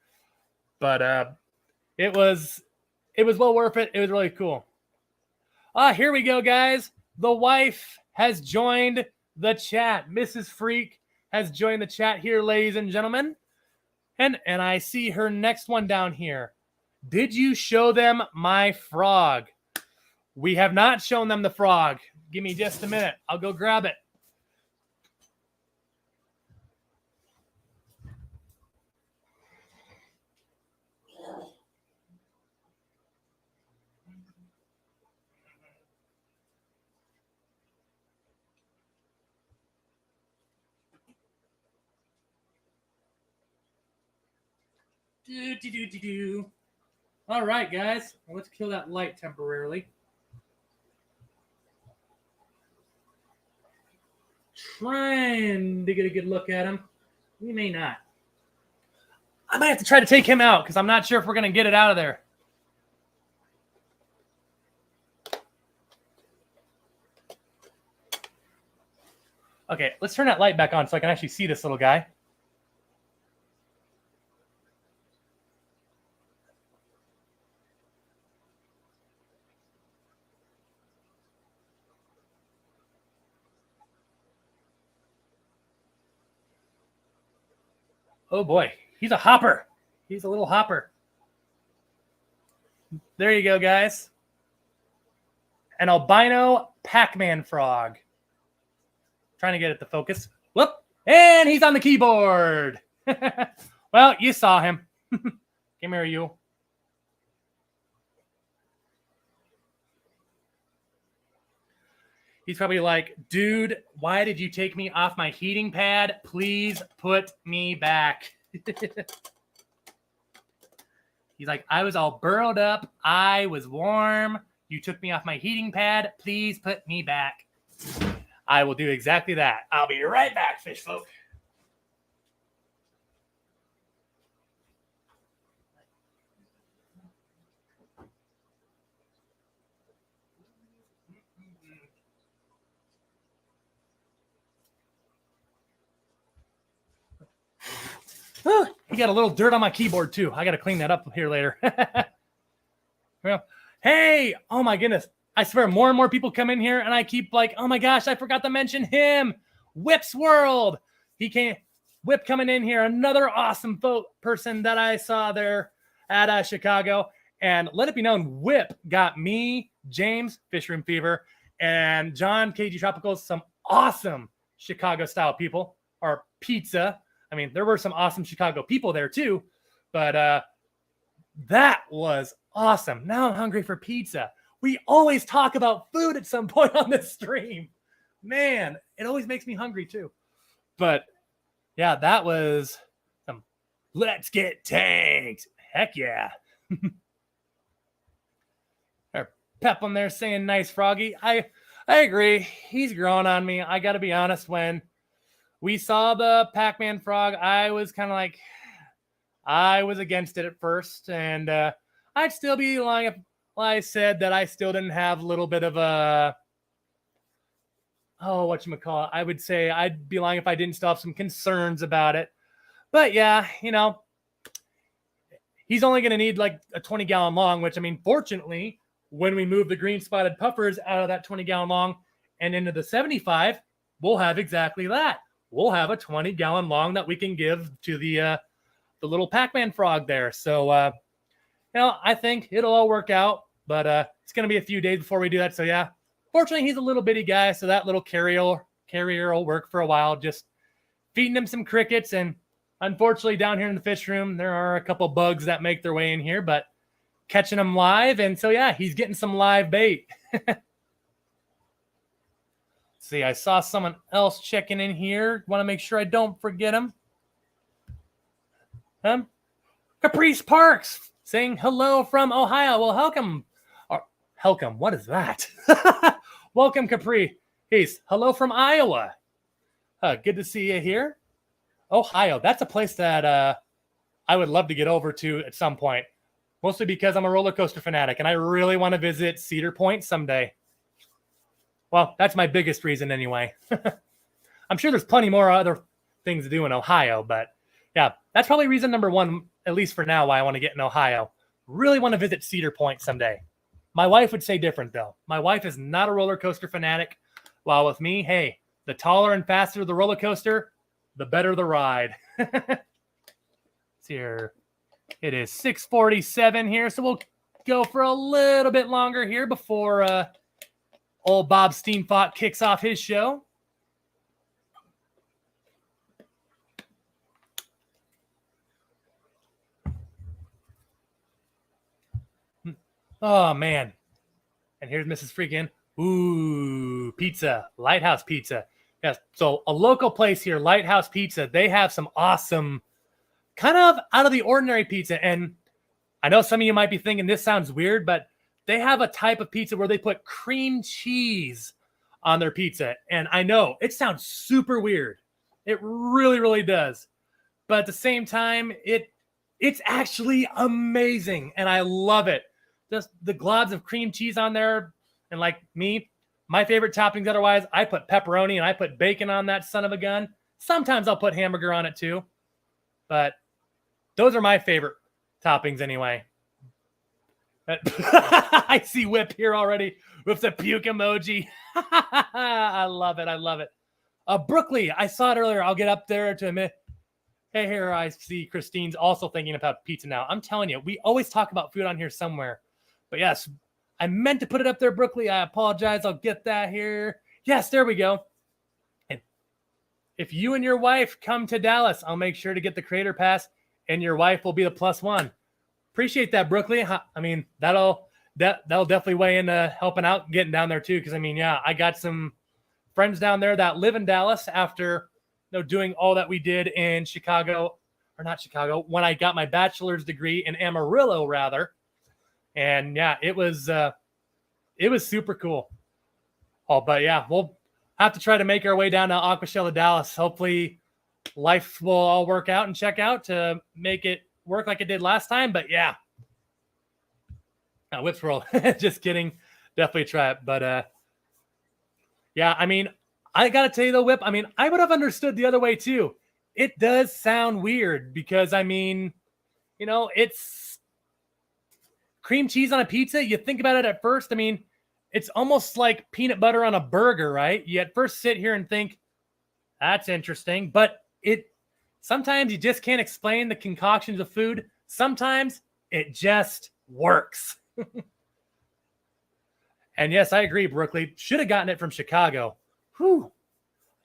but it was well worth it. It was really cool. Here we go, guys. The wife has joined the chat. Mrs. Freak has joined the chat here, ladies and gentlemen, and I see her next one down here. Did you show them my frog? We have not shown them the frog. Give me just a minute. I'll go grab it. All right, guys. Well, let's kill that light temporarily. Trying to get a good look at him. We may not. I might have to try to take him out because I'm not sure if we're going to get it out of there. Okay, let's turn that light back on so I can actually see this little guy. Oh boy, he's a hopper. He's a little hopper. There you go, guys. An albino Pac-Man frog. Trying to get it to focus. Whoop! And he's on the keyboard. Well, you saw him. Come here, you. He's probably like, dude, why did you take me off my heating pad? Please put me back. He's like, I was all burrowed up. I was warm. You took me off my heating pad. Please put me back. I will do exactly that. I'll be right back, fish folk. He got a little dirt on my keyboard too. I got to clean that up here later. Well, hey, oh my goodness. I swear more and more people come in here and I keep like, oh my gosh, I forgot to mention him. Whip's World. He came, Whip coming in here. Another awesome person that I saw there at Chicago. And let it be known, Whip got me, James, Fish Room Fever, and John, KG Tropicals, some awesome Chicago style people or pizza. I mean, there were some awesome Chicago people there too, but that was awesome. Now I'm hungry for pizza. We always talk about food at some point on this stream. Man, it always makes me hungry too. But yeah, that was some let's get tanked. Heck yeah. Pep on there saying nice Froggy. I agree. He's growing on me. I got to be honest, when we saw the Pac-Man frog, I was kind of like, I was against it at first. And I'd still be lying if I said that I still didn't have a little bit of a, whatchamacallit. I would say I'd be lying if I didn't still have some concerns about it. But yeah, you know, he's only going to need like a 20-gallon long, which, I mean, fortunately, when we move the green spotted puffers out of that 20-gallon long and into the 75, we'll have exactly that. We'll have a 20-gallon long that we can give to the little Pac-Man frog there. So, you know, I think it'll all work out, but it's going to be a few days before we do that. So, yeah, fortunately, he's a little bitty guy, so that little carrier will work for a while, just feeding him some crickets. And unfortunately, down here in the fish room, there are a couple bugs that make their way in here, but catching them live. And so, yeah, he's getting some live bait. See, I saw someone else checking in here. Want to make sure I don't forget him. Caprice Parks saying hello from Ohio. Well, welcome. Welcome. What is that? Welcome, Capri. Peace. Hello from Iowa. Good to see you here. Ohio. That's a place that I would love to get over to at some point. Mostly because I'm a roller coaster fanatic and I really want to visit Cedar Point someday. Well, that's my biggest reason anyway. I'm sure there's plenty more other things to do in Ohio, but yeah, that's probably reason number one, at least for now, why I want to get in Ohio. Really want to visit Cedar Point someday. My wife would say different, though. My wife is not a roller coaster fanatic, while with me, hey, the taller and faster the roller coaster, the better the ride. Let's see here. It is 6:47 here, so we'll go for a little bit longer here before old Bob Steamfot kicks off his show. Oh, man. And here's Mrs. Freakin'. Ooh, pizza. Lighthouse Pizza. Yes, so a local place here, Lighthouse Pizza, they have some awesome, kind of out of the ordinary pizza. And I know some of you might be thinking this sounds weird, but they have a type of pizza where they put cream cheese on their pizza. And I know it sounds super weird. It really, really does. But at the same time, it's actually amazing. And I love it. Just the globs of cream cheese on there. And like me, my favorite toppings otherwise, I put pepperoni and I put bacon on that son of a gun. Sometimes I'll put hamburger on it too. But those are my favorite toppings anyway. I see Whip here already with the puke emoji. I love it. I love it. Brooklyn, I saw it earlier. I'll get up there to admit. Hey, here I see Christine's also thinking about pizza now. I'm telling you, we always talk about food on here somewhere. But yes, I meant to put it up there, Brooklyn. I apologize. I'll get that here. Yes, there we go. And if you and your wife come to Dallas, I'll make sure to get the creator pass, and your wife will be the +1. Appreciate that, Brooklyn. I mean, that'll definitely weigh into helping out getting down there too. Because I mean, yeah, I got some friends down there that live in Dallas after doing all that we did in Chicago, or not Chicago, when I got my bachelor's degree in Amarillo, rather. And yeah, it was super cool. Oh, but yeah, we'll have to try to make our way down to Aquashella, Dallas. Hopefully life will all work out and check out to make it work like it did last time. But yeah, Whips World, just kidding. Definitely try it. But yeah, I mean, I got to tell you though, Whip, I mean, I would have understood the other way too. It does sound weird because, I mean, it's cream cheese on a pizza. You think about it at first. I mean, it's almost like peanut butter on a burger, right? You at first sit here and think, that's interesting. But sometimes you just can't explain the concoctions of food. Sometimes it just works. And yes, I agree, Brooklyn. Should have gotten it from Chicago. Whew.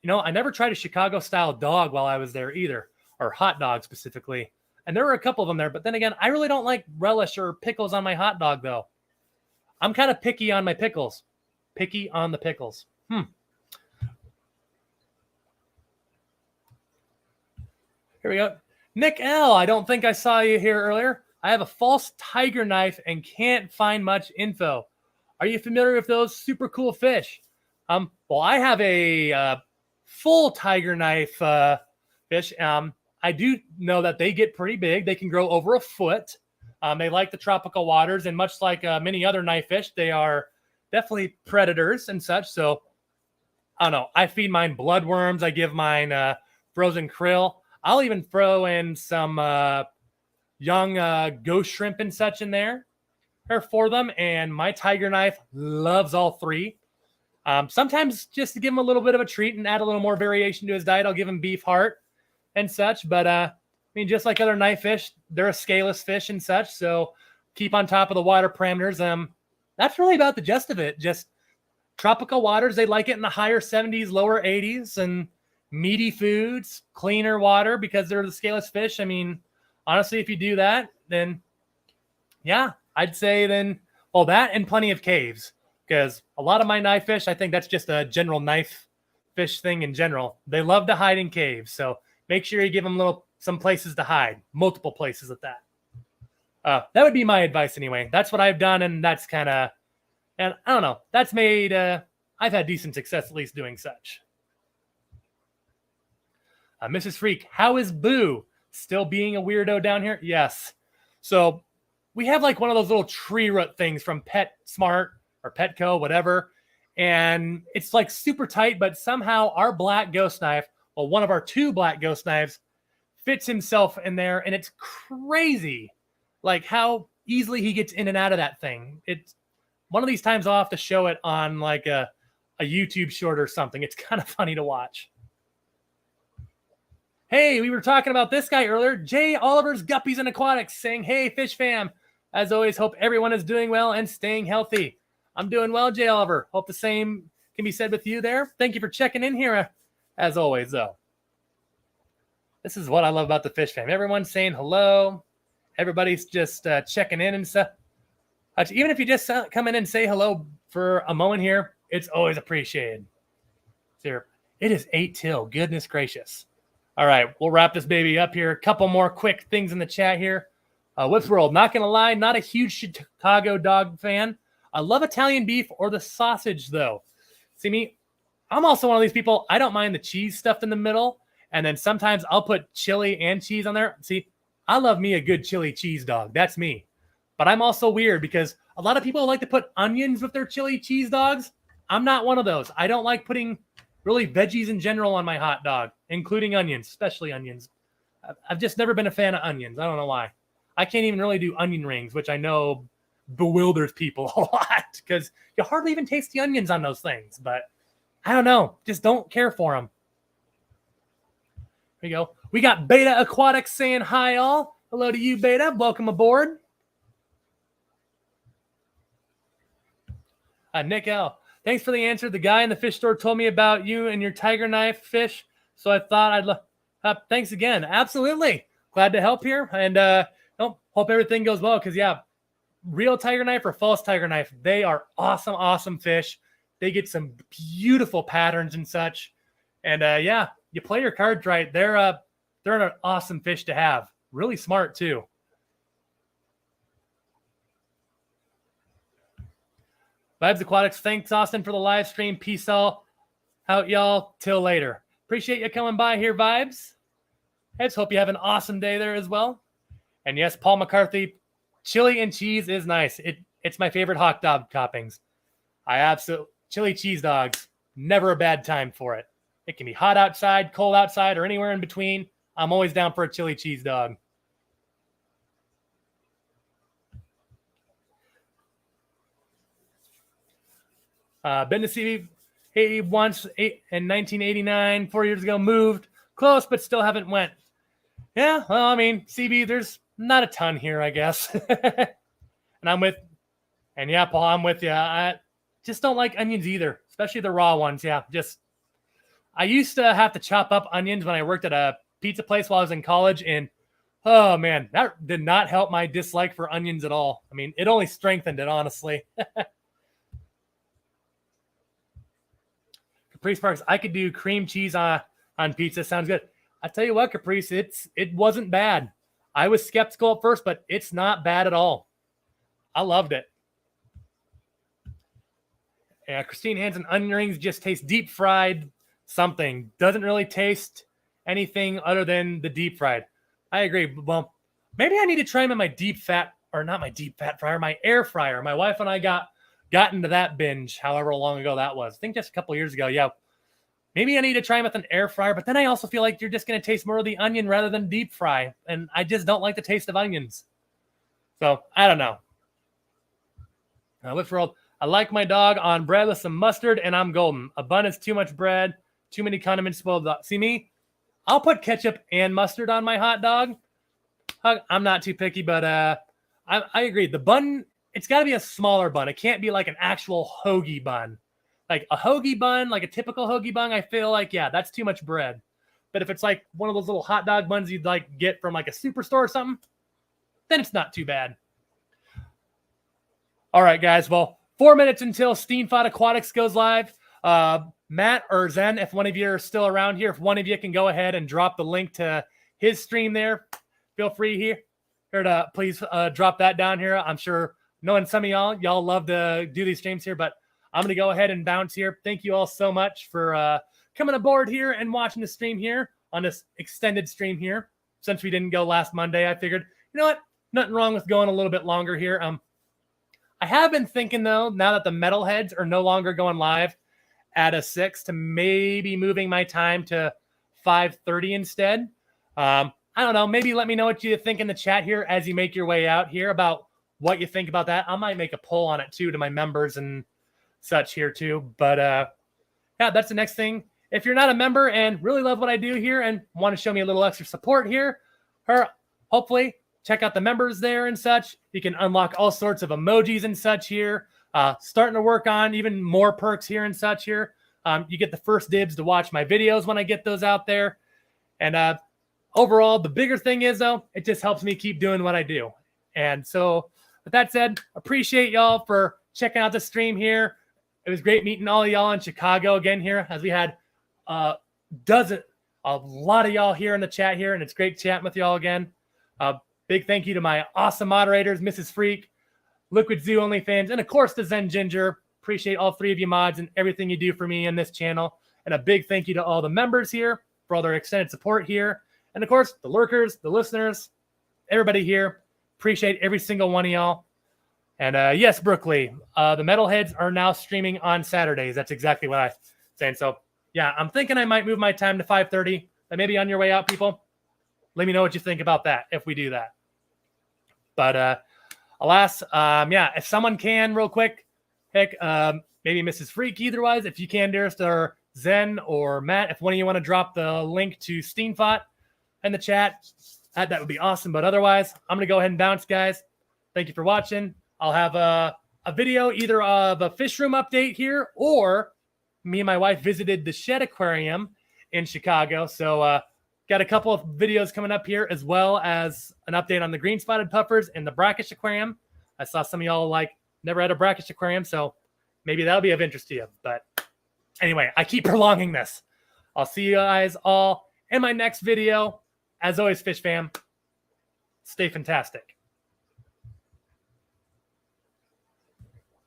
I never tried a Chicago-style dog while I was there either, or hot dog specifically. And there were a couple of them there. But then again, I really don't like relish or pickles on my hot dog, though. I'm kind of picky on my pickles. Picky on the pickles. Here we go. Nick L., I don't think I saw you here earlier. I have a false tiger knife and can't find much info. Are you familiar with those super cool fish? Well, I have a full tiger knife fish. I do know that they get pretty big. They can grow over a foot. They like the tropical waters, and much like many other knife fish, they are definitely predators and such. So, I don't know. I feed mine bloodworms. I give mine frozen krill. I'll even throw in some young ghost shrimp and such in there for them. And my tiger knife loves all three. Sometimes just to give him a little bit of a treat and add a little more variation to his diet, I'll give him beef heart and such. But I mean, just like other knife fish, they're a scaleless fish and such. So keep on top of the water parameters. That's really about the gist of it. Just tropical waters. They like it in the higher 70s, lower 80s, and meaty foods, cleaner water because they're the scaleless fish. I mean, honestly, if you do that, then yeah, I'd say then, well, that and plenty of caves. Because a lot of my knife fish, I think that's just a general knife fish thing in general. They love to hide in caves. So make sure you give them some places to hide. Multiple places at that. That would be my advice anyway. That's what I've done. And that's kind of, and I don't know. That's made, I've had decent success at least doing such. Mrs. Freak, how is Boo? Still being a weirdo down here? Yes. So we have like one of those little tree root things from PetSmart or Petco, whatever. And it's like super tight, but somehow our black ghost knife, well, one of our two black ghost knives fits himself in there. And it's crazy like how easily he gets in and out of that thing. It's one of these times I'll have to show it on like a YouTube short or something. It's kind of funny to watch. Hey, we were talking about this guy earlier, Jay Oliver's Guppies and Aquatics, saying, hey, Fish Fam. As always, hope everyone is doing well and staying healthy. I'm doing well, Jay Oliver. Hope the same can be said with you there. Thank you for checking in here, as always, though. This is what I love about the Fish Fam. Everyone's saying hello. Everybody's just checking in and stuff. Even if you just come in and say hello for a moment here, it's always appreciated. It is 8 till. Goodness gracious. All right, we'll wrap this baby up here. A couple more quick things in the chat here. Whips World, not going to lie, not a huge Chicago dog fan. I love Italian beef or the sausage, though. See me, I'm also one of these people, I don't mind the cheese stuffed in the middle, and then sometimes I'll put chili and cheese on there. See, I love me a good chili cheese dog. That's me. But I'm also weird because a lot of people like to put onions with their chili cheese dogs. I'm not one of those. I don't like putting really veggies in general on my hot dog, including onions, especially onions. I've just never been a fan of onions. I don't know why. I can't even really do onion rings, which I know bewilders people a lot because you hardly even taste the onions on those things. But I don't know. Just don't care for them. Here we go. We got Beta Aquatics saying hi, all. Hello to you, Beta. Welcome aboard. Nick L. Thanks for the answer. The guy in the fish store told me about you and your tiger knife fish, so I thought I'd thanks again. Absolutely. Glad to help here. And hope everything goes well because, yeah, real tiger knife or false tiger knife, they are awesome, awesome fish. They get some beautiful patterns and such. And, yeah, you play your cards right. They're an awesome fish to have. Really smart, too. Vibes Aquatics, thanks, Austin, for the live stream. Peace all out, y'all. Till later. Appreciate you coming by here, Vibes. I just hope you have an awesome day there as well. And yes, Paul McCarthy, chili and cheese is nice. It's my favorite hot dog toppings. Chili cheese dogs, never a bad time for it. It can be hot outside, cold outside, or anywhere in between. I'm always down for a chili cheese dog. Been to CB once in 1989, 4 years ago, moved close, but still haven't went. Yeah, well, I mean, CB, there's not a ton here, I guess. And yeah, Paul, I'm with you. I just don't like onions either, especially the raw ones. Yeah, I used to have to chop up onions when I worked at a pizza place while I was in college, and oh man, that did not help my dislike for onions at all. I mean, it only strengthened it, honestly. Caprice Parks, I could do cream cheese on pizza. Sounds good. I tell you what, Caprice, it wasn't bad. I was skeptical at first, but it's not bad at all. I loved it. Yeah, Christine Hansen, onion rings just taste deep fried something. Doesn't really taste anything other than the deep fried. I agree. Well, maybe I need to try them in my my air fryer. My wife and I got into that binge however long ago that was. I think just a couple years ago. Yeah. Maybe I need to try them with an air fryer, but then I also feel like you're just going to taste more of the onion rather than deep fry. And I just don't like the taste of onions. So I don't know. Whipworld, I like my dog on bread with some mustard and I'm golden. A bun is too much bread, too many condiments spoiled. See me? I'll put ketchup and mustard on my hot dog. I'm not too picky, but I agree. The bun, it's got to be a smaller bun. It can't be like an actual hoagie bun. Like a hoagie bun, like a typical hoagie bun, I feel like, yeah, that's too much bread. But if it's like one of those little hot dog buns you'd like get from like a superstore or something, then it's not too bad. All right, guys. Well, 4 minutes until Steamfod Aquatics goes live. Matt or Zen, if one of you are still around here, if one of you can go ahead and drop the link to his stream there, feel free here to please drop that down here. I'm sure knowing some of y'all love to do these streams here, but I'm going to go ahead and bounce here. Thank you all so much for coming aboard here and watching the stream here on this extended stream here. Since we didn't go last Monday, I figured, you know what? Nothing wrong with going a little bit longer here. I have been thinking, though, now that the metalheads are no longer going live at a 6, to maybe moving my time to 5:30 instead. I don't know. Maybe let me know what you think in the chat here as you make your way out here about what you think about that. I might make a poll on it, too, to my members and such here too. But yeah, that's the next thing. If you're not a member and really love what I do here and want to show me a little extra support here, or hopefully check out the members there and such. You can unlock all sorts of emojis and such here. Starting to work on even more perks here and such here. You get the first dibs to watch my videos when I get those out there. And overall, the bigger thing is, though, it just helps me keep doing what I do. And so with that said, appreciate y'all for checking out the stream here. It was great meeting all of y'all in Chicago again here, as we had a lot of y'all here in the chat here, and it's great chatting with y'all again. Big thank you to my awesome moderators, Mrs. Freak, Liquid Zoo OnlyFans, and of course the Zen Ginger. Appreciate all three of you mods and everything you do for me in this channel. And a big thank you to all the members here for all their extended support here. And of course, the lurkers, the listeners, everybody here. Appreciate every single one of y'all. And yes, Brookley, the Metalheads are now streaming on Saturdays. That's exactly what I'm saying. So yeah, I'm thinking I might move my time to 5:30. That may be on your way out, people. Let me know what you think about that if we do that. But alas, yeah, if someone can real quick, heck, maybe Mrs. Freak eitherwise, if you can, dearest, or Zen or Matt, if one of you want to drop the link to Steamfot in the chat, that would be awesome. But otherwise, I'm going to go ahead and bounce, guys. Thank you for watching. I'll have a video either of a fish room update here, or me and my wife visited the Shed Aquarium in Chicago. So got a couple of videos coming up here, as well as an update on the green spotted puffers and the brackish aquarium. I saw some of y'all like never had a brackish aquarium, so maybe that'll be of interest to you. But anyway, I keep prolonging this. I'll see you guys all in my next video. As always, Fish Fam, stay fantastic.